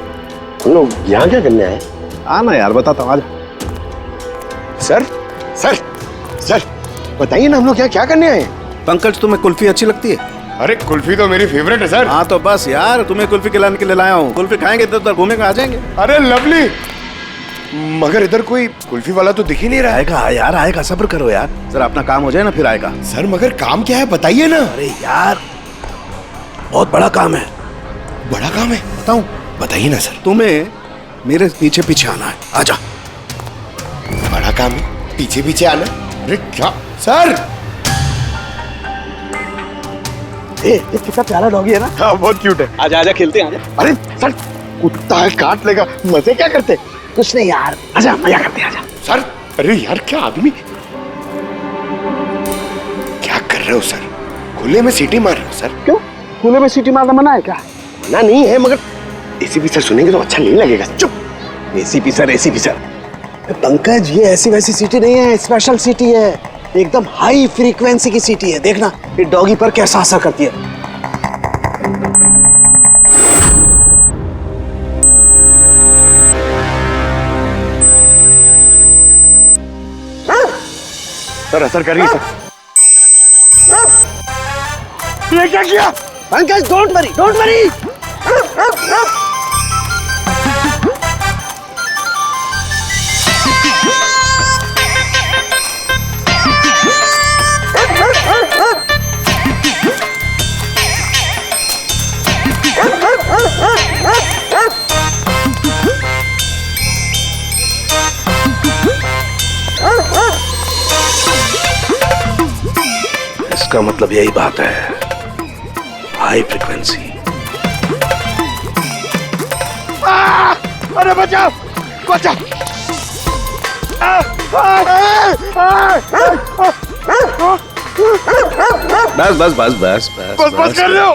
लोग यहाँ क्या करने आए?
आना यार, बताता हूँ, आजा।
सर सर सर बताइए ना, हम लोग क्या करने आए?
पंकज, तुम्हें कुल्फी अच्छी लगती है?
अरे कुल्फी तो मेरी फेवरेट है सर।
हाँ तो बस यार, तुम्हें कुल्फी खिलाने के लिए लाया हूँ। कुल्फी खाएंगे तो उधर घूमेंगे, आ जाएंगे।
अरे लवली, मगर इधर कोई कुल्फी वाला तो दिख ही नहीं रहा है।
आएगा यार, आएगा, सब्र करो यार, जरा अपना काम हो जाए ना, फिर आएगा।
सर मगर काम क्या है बताइए ना।
अरे यार बहुत बड़ा काम है।
बड़ा काम है?
बताऊं?
बताइए ना सर।
तुम्हें मेरे पीछे पीछे आना है, आजा।
बड़ा काम है, पीछे पीछे आना? अरे क्या सर?
ये कितना प्यारा डॉगी है ना।
हाँ बहुत क्यूट है।
आजा आजा, खेलते हैं।
अरे सर कुत्ता है, काट लेगा। मजे क्या करते?
कुछ नहीं यार, आजा मजा करते हैं, आजा।
सर अरे यार क्या आदमी, क्या कर रहे हो सर? खुले में सीटी मार रहे हो सर?
क्यों? खुले में सीटी मारना मना है क्या?
मना नहीं है, मगर एसीपी सर सुनेंगे तो अच्छा नहीं लगेगा। चुप।
ACP sir. पंकज, ये ऐसी वैसी सीटी नहीं है, स्पेशल सीटी है, एकदम हाई फ्रीक्वेंसी की सीटी है। देखना ये डॉगी पर कैसा असर करती है।
सर असर कर रही है सर। ये क्या किया?
Pankaj don't worry. इसका मतलब यही बात है, हाई फ्रीक्वेंसी।
अरे बचाओ बचाओ। बस कर रहे हो,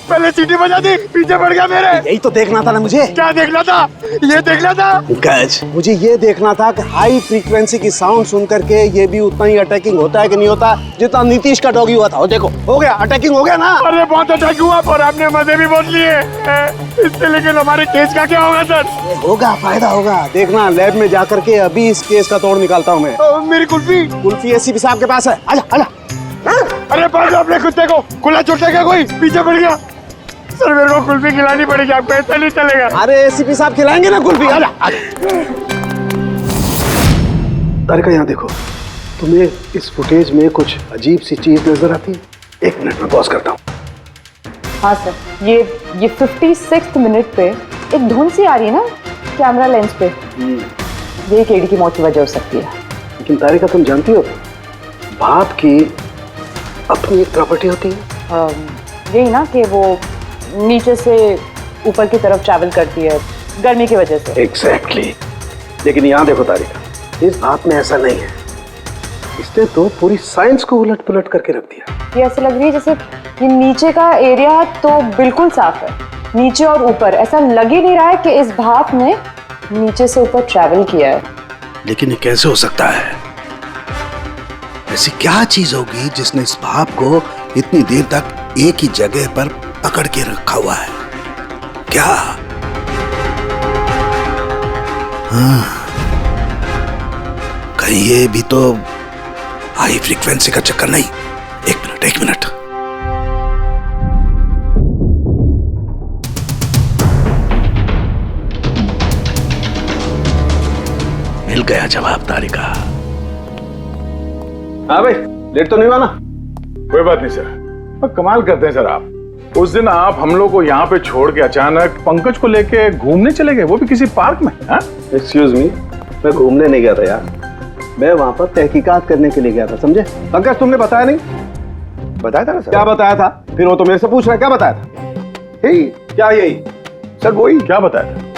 पहले सीटी बजा दी, पीछे पड़ गया मेरे।
यही तो देखना था ना मुझे।
क्या देखना था? ये देखना था
पंकज, मुझे ये देखना था कि हाई फ्रीक्वेंसी की साउंड सुन करके ये भी उतना ही अटैकिंग होता है कि नहीं होता जितना नीतीश का डॉगी हुआ था। वो देखो, हो गया, अटैकिंग हो गया ना।
अरे बहुत अटैक हुआ, पर आपने मजे भी बहुत लिए इससे। लेकिन हमारे केस का क्या होगा सर?
होगा, फायदा होगा। देखना, लैब में जाकर के अभी इस केस का तोड़ निकालता हूँ मैं।
मेरी कुल्फी
एसीपी साहब के पास है, आजा आजा।
अरे पास अपने कुत्ते को, खुला छुट्टेगा कोई, पीछे पड़ गया। सर मेरे को कुल्फी खिलानी पड़ेगी, आपको ऐसा नहीं चलेगा।
अरे एसीपी साहब खिलाएंगे ना कुल्फी, आजा आजा। तारिका यहाँ देखो, तुम्हें इस फुटेज में कुछ अजीब सी चीज नजर आती है? 1 मिनट में पॉज करता हूँ।
हाँ सर, ये 56 मिनट पे एक धुन सी आ रही है ना कैमरा लेंस पे, ये केडी की मौत की वजह हो सकती है।
लेकिन तारिका तुम जानती हो, भाप की अपनी एक प्रॉपर्टी होती है।
यही ना कि वो नीचे से ऊपर की तरफ ट्रैवल करती है गर्मी की वजह से।
एग्जैक्टली। लेकिन यहाँ देखो तारिका, इस भाप में ऐसा नहीं है। इसने तो पूरी साइंस को उलट पुलट करके रख दिया।
ये ऐसे लग रही है जैसे ये नीचे का एरिया तो बिल्कुल साफ है, नीचे और ऊपर ऐसा लग ही नहीं रहा है कि इस भाप ने नीचे से ऊपर ट्रैवल किया है।
लेकिन ये कैसे हो सकता है? ऐसी क्या चीज होगी जिसने इस भाप को इतनी देर तक एक ही जगह पर पकड़ के रखा हुआ है? क्या? हाँ, कहीं ये भी तो हाई फ्रीक्वेंसी का चक्कर नहीं? एक मिनट गया जवाबदारी का।
हाँ भाई, लेट तो नहीं हुआ ना? कोई बात नहीं सर। पर कमाल करते हैं सर आप। उस दिन आप हम लोग को यहाँ पे छोड़ के अचानक पंकज को लेके घूमने चले गए, वो भी किसी पार्क में।
एक्सक्यूज मी, मैं घूमने नहीं गया था यार, मैं वहां पर तहकीकात करने के लिए गया था, समझे?
पंकज तुमने बताया नहीं? बताया था ना सर?
क्या बताया था? फिर वो तो मेरे से पूछ रहा है, क्या बताया था?
यही
क्या यही?
सर वही।
क्या बताया था?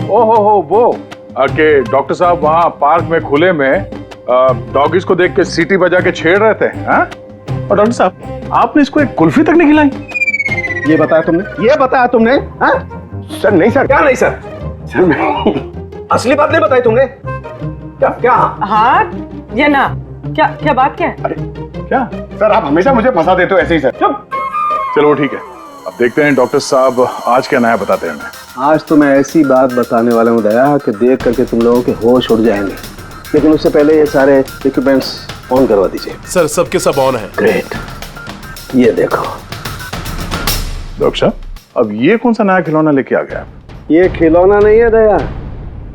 ओहो वो कि डॉक्टर साहब वहाँ पार्क में खुले में डॉगीज को देख के सीटी बजा के छेड़ रहे थे। हाँ? और डॉक्टर साहब आपने इसको एक कुल्फी तक नहीं खिलाई।
ये बताया तुमने? ये बताया तुमने? हाँ?
सर नहीं सर।
क्या नहीं सर?
सर मैं
असली बात नहीं बताई तुमने? क्या क्या?
हाँ या ना? क्या क्या बात क्या है?
अरे क्या
सर, आप हमेशा मुझे फंसा देते हो ऐसे ही सर।
चलो ठीक है, अब देखते हैं डॉक्टर साहब आज क्या नया बताते हैं हमें।
आज तो मैं ऐसी बात बताने वाला हूँ दया कि देख करके तुम लोगों के होश उड़ जाएंगे, लेकिन उससे पहले ये सारे इक्विपमेंट्स ऑन करवा दीजिए।
सर सबके सब ऑन है।
ग्रेट, ये देखो।
डॉक्टर साहब अब ये कौन सा नया खिलौना लेके आ गया?
ये खिलौना नहीं है दया,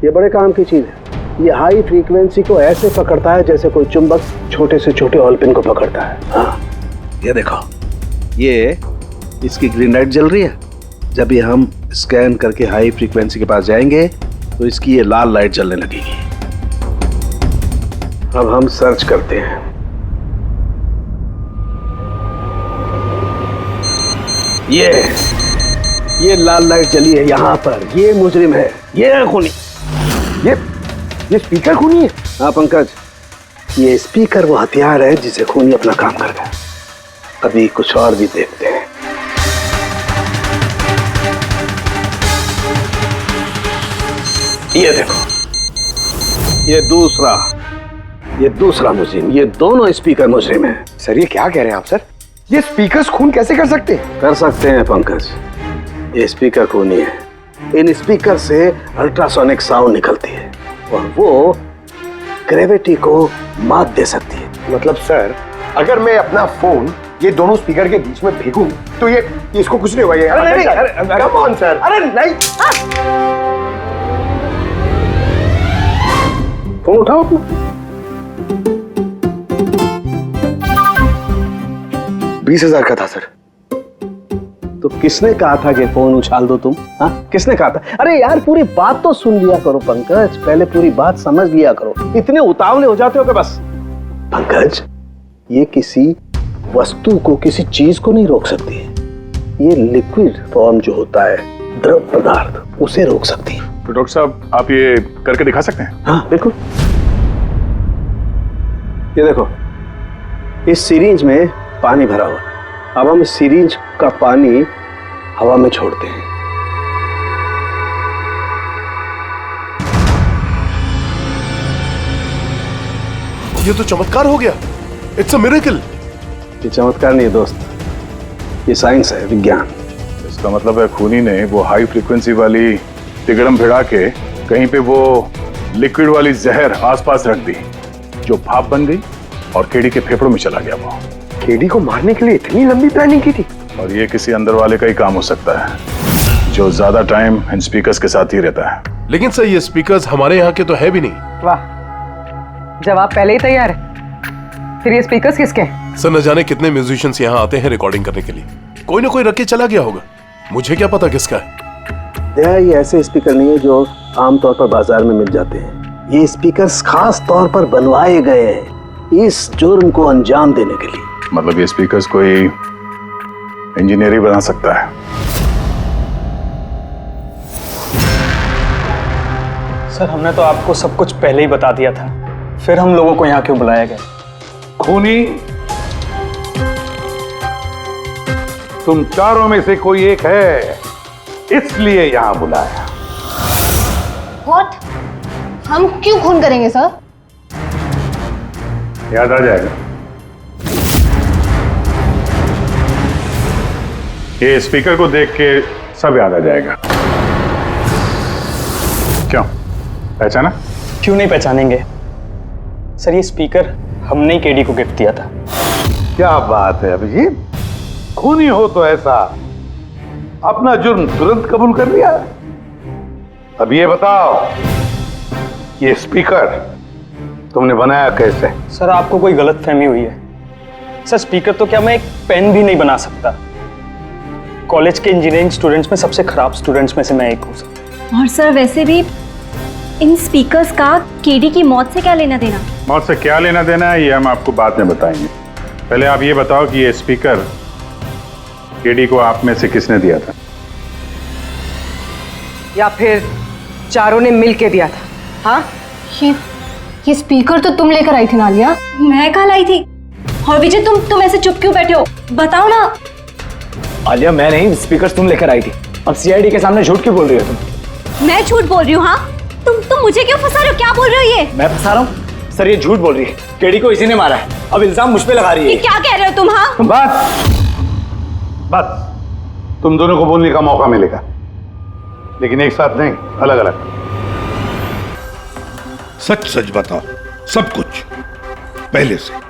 ये बड़े काम की चीज है। ये हाई फ्रीक्वेंसी को ऐसे पकड़ता है जैसे कोई चुंबक छोटे से छोटे ऑलपिन को पकड़ता है। हाँ, ये देखो, ये इसकी ग्रीन लाइट जल रही है। जब ये हम स्कैन करके हाई फ्रीक्वेंसी के पास जाएंगे तो इसकी ये लाल लाइट जलने लगेगी। अब हम सर्च करते हैं। ये लाल लाइट जली है यहाँ पर, ये मुजरिम है, ये है खूनी। ये स्पीकर खूनी है? हाँ पंकज, ये स्पीकर वो हथियार है जिसे खूनी अपना काम कर गया। अभी कुछ और भी देखते हैं। ये देखो, ये दूसरा मुजरिम, ये दोनों स्पीकर मुजरिम है।
सर ये क्या कह रहे हैं आप सर? ये स्पीकर्स खून कैसे कर सकते हैं?
कर सकते हैं पंकज, ये स्पीकर खूनी है। इन स्पीकर से अल्ट्रासोनिक साउंड निकलती है और वो ग्रेविटी को मात दे सकती है।
मतलब सर, अगर मैं अपना फोन ये दोनों स्पीकर के बीच में फेंकूं तो ये इसको कुछ नहीं होगा। ये
अरे नहीं,
कम ऑन सर।
अरे नहीं, फोन उठाओ अपना।
20,000 का था सर।
तो किसने कहा था कि फोन उछाल दो तुम? हाँ, किसने कहा था? अरे यार पूरी बात तो सुन लिया करो पंकज, पहले पूरी बात समझ लिया करो। इतने उतावले हो जाते हो कि बस। पंकज, ये किसी वस्तु को, किसी चीज को नहीं रोक सकती है। ये लिक्विड फॉर्म जो होता है, द्रव पदार्थ, उसे रोक सकती है।
तो डॉक्टर साहब आप ये करके दिखा सकते हैं?
हाँ बिल्कुल। ये देखो, इस सिरिंज में पानी भरा हुआ। अब हम इस सिरिंज का पानी हवा में छोड़ते हैं।
ये तो चमत्कार हो गया। It's a miracle.
ये चमत्कार नहीं है दोस्त, ये साइंस है, विज्ञान।
इसका मतलब है खूनी ने वो हाई फ्रीक्वेंसी वाली तिगड़म भिड़ा के कहीं पे वो लिक्विड वाली जहर आसपास रख दी, जो भाप बन गई और केडी के फेफड़ों में चला गया। वो
केडी को मारने के लिए इतनी लंबी प्लानिंग की थी?
और ये किसी अंदर वाले का ही काम हो सकता है, जो ज्यादा टाइम इन स्पीकर्स के साथ ही रहता है।
लेकिन सर ये स्पीकर्स हमारे यहाँ के तो है भी नहीं।
वाह, जवाब पहले ही तैयार है। फिर ये स्पीकर्स किसके हैं?
सर न जाने कितने म्यूजिशियंस यहाँ आते हैं रिकॉर्डिंग करने के लिए, कोई ना कोई रख के चला गया होगा। मुझे क्या पता किसका है।
ये ऐसे स्पीकर नहीं है जो आमतौर पर बाजार में मिल जाते हैं। ये स्पीकर्स खास तौर पर बनवाए गए हैं इस जुर्म को अंजाम देने के लिए।
मतलब ये स्पीकर्स कोई इंजीनियर ही बना सकता है।
सर हमने तो आपको सब कुछ पहले ही बता दिया था, फिर हम लोगों को यहाँ क्यों बुलाया गया?
खूनी तुम चारों में से कोई एक है, इसलिए यहां बुलाया।
व्हाट? हम क्यों खून करेंगे सर?
याद आ जाएगा। ये स्पीकर को देख के सब याद आ जाएगा। क्यों, पहचाना?
क्यों नहीं पहचानेंगे सर, ये स्पीकर हमने ही केडी को गिफ्ट दिया था।
क्या बात है अभिजीत, खूनी हो तो ऐसा अपना जुर्म तुरंत कबूल कर लिया। अब ये बताओ, ये स्पीकर तुमने बनाया कैसे?
सर आपको कोई गलत फहमी हुई है। सर स्पीकर तो क्या मैं एक पेन भी नहीं बना सकता। कॉलेज के इंजीनियरिंग स्टूडेंट्स में सबसे खराब स्टूडेंट्स में से मैं एक हूँ सर।
और सर वैसे भी इन स्पीकर्स का केडी की मौत से क्या लेना देना?
मौत से क्या लेना देना है ये हम आपको बाद में बताएंगे। पहले आप ये बताओ कि ये स्पीकर केडी को आप में से किसने दिया था?
या फिर चारों ने मिल के दिया था? हाँ,
ये स्पीकर तो तुम लेकर आई थी ना आलिया?
मैं कल आई थी। और विजय तुम ऐसे चुप क्यों बैठे हो? बताओ ना।
आलिया मैं नहीं, स्पीकर तुम लेकर आई थी। अब सीआईडी के सामने झूठ क्यों बोल रही हो तुम?
मैं झूठ बोल रही हूँ? हाँ, तुम मुझे क्यों फंसा रहे हो? क्या बोल रहे हो ये?
मैं फंसा रहा हूँ? सर ये झूठ बोल रही है। केडी को इसी ने मारा है। अब इल्जाम मुझ पे लगा रही है।
ये क्या कह रहे हो तुम? हाँ
बस तुम दोनों को बोलने का मौका मिलेगा, लेकिन एक साथ नहीं, अलग अलग। सच सच बताओ, सब कुछ पहले से।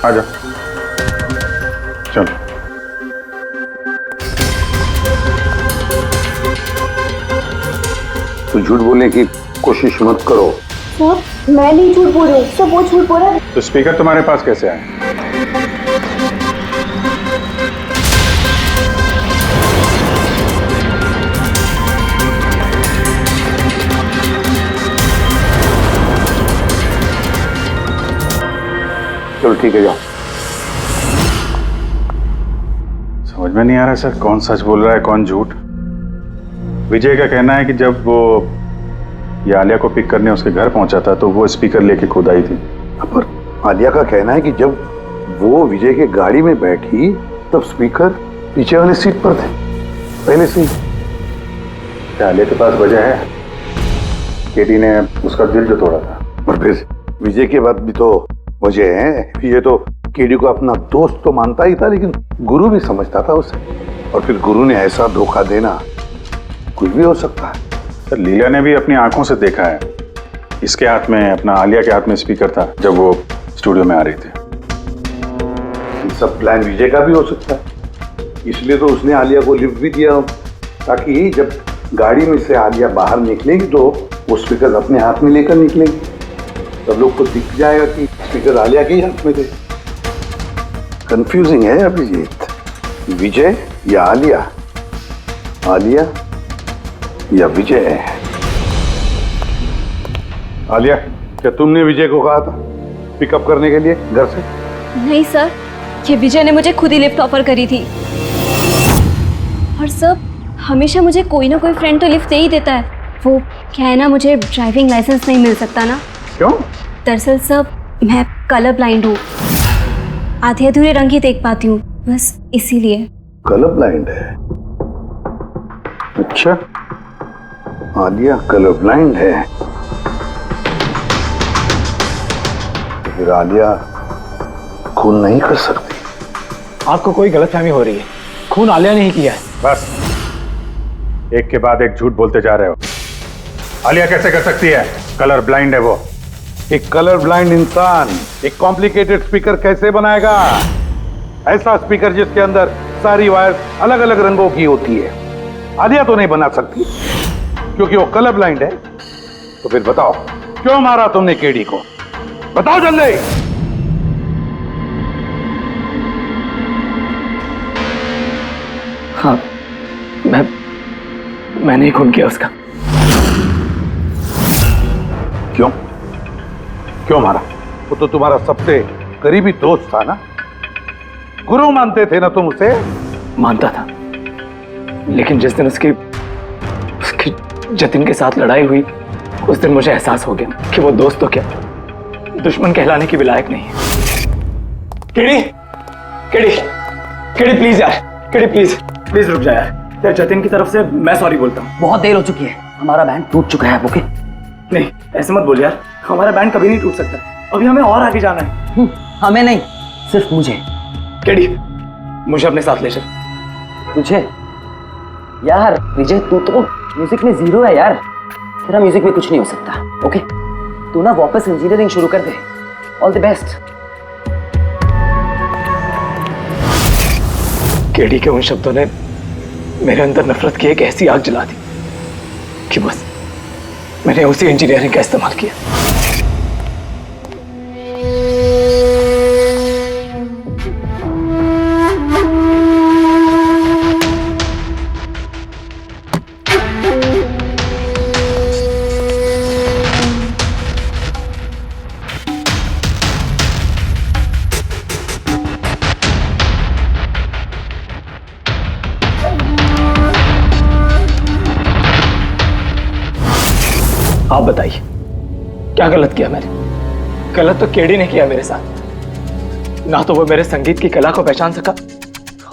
आ जाओ, चलो।
तो झूठ बोलने की कोशिश मत करो।
सर मैं नहीं झूठ बोल रही हूँ, सब वो झूठ बोल रहा है।
तो स्पीकर तुम्हारे पास कैसे आए?
चलो ठीक है, जाओ।
समझ में नहीं आ रहा सर, कौन सच बोल रहा है कौन झूठ। विजय का कहना है कि जब वो ये आलिया को पिक करने उसके घर पहुंचा था तो वो स्पीकर लेके खुद आई थी।
पर आलिया का कहना है कि जब वो विजय के गाड़ी में बैठी तब स्पीकर पीछे वाली सीट पर थे पहले से ही।
क्या आलिया के पास वजह है? केटी ने उसका दिल जो तोड़ा था।
और फिर विजय के बाद भी तो वजह है। ये तो केडी को अपना दोस्त तो मानता ही था, लेकिन गुरु भी समझता था उसे। और फिर गुरु ने ऐसा धोखा देना, कुछ भी हो सकता है।
सर लीला ने भी अपनी आंखों से देखा है, इसके हाथ में, अपना आलिया के हाथ में स्पीकर था जब वो स्टूडियो में आ रही थी।
ये सब प्लान विजय का भी हो सकता है, इसलिए तो उसने आलिया को लिफ्ट भी दिया, ताकि जब गाड़ी में से आलिया बाहर निकलेगी तो वो स्पीकर अपने हाथ में लेकर निकलेगी। सब लोग को दिख जाएगा कि स्पीकर आलिया के ही हाथ में थे। कंफ्यूजिंग है अभिजीत, विजय या आलिया, आलिया या विजय।
आलिया, क्या तुमने विजय को कहा था पिकअप करने के लिए घर से?
नहीं सर, ये विजय ने मुझे खुद ही लिफ्ट ऑफर करी थी। और सर हमेशा मुझे कोई ना कोई फ्रेंड तो लिफ्ट दे ही देता है। वो क्या है ना, मुझे ड्राइविंग लाइसेंस नहीं मिल सकता ना।
क्यों?
दरअसल सर मैं कलर ब्लाइंड हूँ, आधे अधूरे रंग ही देख पाती हूँ, बस इसीलिए।
कलर ब्लाइंड है? अच्छा, आलिया कलर ब्लाइंड है, तो फिर आलिया खून नहीं कर सकती।
आपको कोई गलतफहमी हो रही है, खून आलिया ने ही किया है।
बस एक के बाद एक झूठ बोलते जा रहे हो। आलिया कैसे कर सकती है? कलर ब्लाइंड है वो।
एक कलर ब्लाइंड इंसान एक कॉम्प्लिकेटेड स्पीकर कैसे बनाएगा? ऐसा स्पीकर जिसके अंदर सारी वायर अलग अलग रंगों की होती है। आलिया तो नहीं बना सकती क्योंकि वो कलर ब्लाइंड है। तो फिर बताओ, क्यों मारा तुमने केडी को? बताओ जल्दी।
हाँ, मैंने ही खून किया उसका।
क्यों? क्यों मारा? वो तो तुम्हारा सबसे करीबी दोस्त था ना, गुरु मानते थे ना तुम उसे?
मानता था, लेकिन जिस दिन उसकी जतिन के साथ लड़ाई हुई उस दिन मुझे एहसास हो गया कि वो दोस्त तो क्या, दुश्मन कहलाने की भी लायक नहीं है। केडी, केडी, केडी प्लीज यार, केडी प्लीज रुक जा यार। जतिन की तरफ से मैं सॉरी बोलता हूँ।
बहुत देर हो चुकी है, हमारा बैंड टूट चुका है। ओके
नहीं, ऐसे मत बोल यार, हमारा बैंड कभी नहीं टूट सकता। अभी हमें और आगे जाना है।
हमें नहीं, सिर्फ मुझे।
केडी, मुझे अपने साथ ले चल।
तुझे?
यार विजय, तू तो म्यूजिक में जीरो है यार। तेरा म्यूजिक में कुछ नहीं हो सकता। ओके, तू ना वापस इंजीनियरिंग शुरू कर दे। All the best. केडी के उन शब्दों ने मेरे अंदर नफरत की एक ऐसी आग जला दी कि बस मैंने उसी इंजीनियरिंग का इस्तेमाल किया। आप बताइए क्या गलत किया मैंने? गलत तो केडी ने किया मेरे साथ। ना तो वो मेरे संगीत की कला को पहचान सका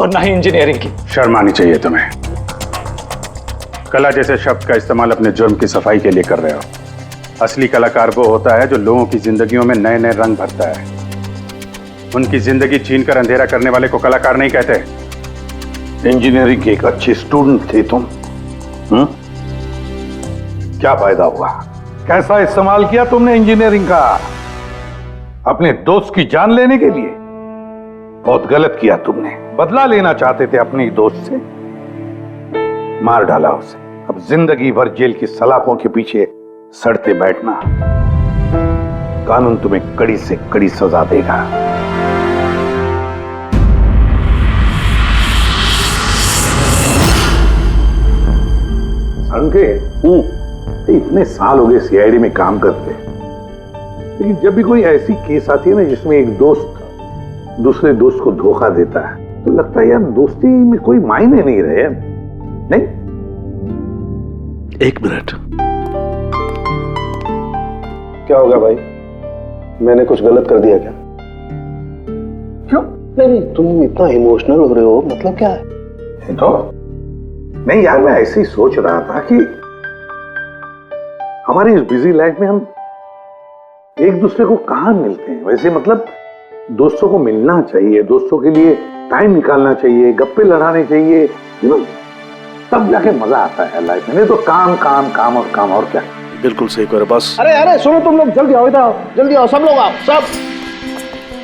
और ना ही इंजीनियरिंग की।
शर्म आनी चाहिए तुम्हें। कला जैसे शब्द का इस्तेमाल अपने जुर्म की सफाई के लिए कर रहे हो। असली कलाकार वो होता है जो लोगों की जिंदगियों में नए नए रंग भरता है। उनकी जिंदगी छीन कर अंधेरा करने वाले को कलाकार नहीं कहते।
इंजीनियरिंग के एक अच्छे स्टूडेंट थे तुम। क्या फायदा हुआ? कैसा इस्तेमाल किया तुमने इंजीनियरिंग का? अपने दोस्त की जान लेने के लिए? बहुत गलत किया तुमने। बदला लेना चाहते थे अपने दोस्त से, मार डाला उसे। अब जिंदगी भर जेल की सलाखों के पीछे सड़ते बैठना। कानून तुम्हें कड़ी से कड़ी सजा देगा। संकेत, इतने साल हो गए सीआईडी में काम करते, लेकिन जब भी कोई ऐसी केस आती है ना जिसमें एक दोस्त दूसरे दोस्त को धोखा देता है, तो लगता है यार दोस्ती में कोई मायने नहीं रहे। नहीं?
एक मिनट। क्या होगा भाई? मैंने कुछ गलत कर दिया क्या?
क्यों?
नहीं, तुम इतना इमोशनल हो रहे हो, मतलब क्या है?
तो नहीं यार, मैं ऐसे ही सोच रहा था कि हमारी इस बिजी लाइफ में हम एक दूसरे को कहां मिलते हैं। वैसे मतलब दोस्तों को मिलना चाहिए, दोस्तों के लिए टाइम निकालना चाहिए, गप्पे लड़ाने चाहिए, तब जाके मजा आता है लाइफ में। नहीं तो काम काम काम और काम, और क्या।
बिल्कुल सही करो बस।
अरे अरे सुनो तुम लोग, जल्दी आओ, इधर आओ, जल्दी आओ, सब लोग आओ, सब।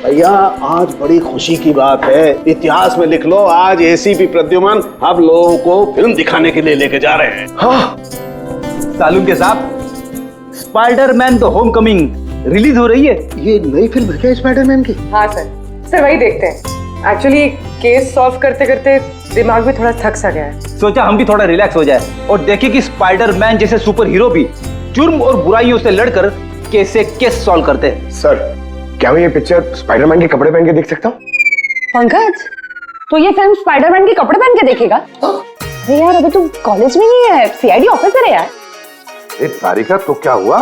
भैया आज बड़ी खुशी की बात है, इतिहास में लिख लो, आज एसीपी प्रद्युमन आप लोगों को फिल्म दिखाने के लिए लेके जा रहे हैं।
हाँ सालून के साथ स्पाइडरमैन द होमकमिंग रिलीज हो रही है।
ये नई फिल्म है क्या स्पाइडरमैन की?
हाँ सर वही देखते हैं। एक्चुअली केस सॉल्व करते करते दिमाग भी थोड़ा थक सा गया है।
सोचा हम भी थोड़ा रिलैक्स हो जाए और देखें कि स्पाइडरमैन जैसे सुपर हीरो भी जुर्म और बुराइयों से लड़कर कैसे केस सॉल्व करते हैं।
सर क्या मैं ये पिक्चर स्पाइडरमैन के कपड़े पहन के देख सकता हूँ?
पंकज, तो ये फिल्म स्पाइडरमैन के कपड़े पहन के देखेगा? अरे यार अभी तो कॉलेज में ही है, सीआईडी ऑफिसर है यार।
तारिका तो क्या हुआ,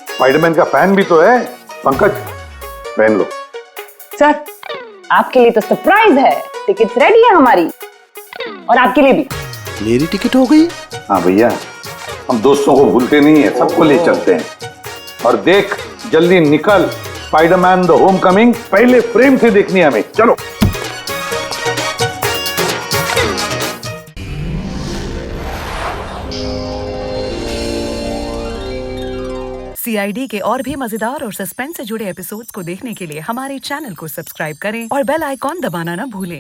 स्पाइडरमैन का फैन भी तो है। पंकज पहन लो।
सर आपके लिए तो सरप्राइज है, टिकट्स रेडी है हमारी, और आपके लिए भी।
मेरी टिकट हो गई?
हाँ भैया, हम दोस्तों को भूलते नहीं है, सबको ले चलते हैं। और देख जल्दी निकल, स्पाइडरमैन द होमकमिंग पहले फ्रेम से देखनी है हमें। चलो।
सीआईडी के और भी मजेदार और सस्पेंस से जुड़े एपिसोड्स को देखने के लिए हमारे चैनल को सब्सक्राइब करें और बेल आइकॉन दबाना ना भूलें।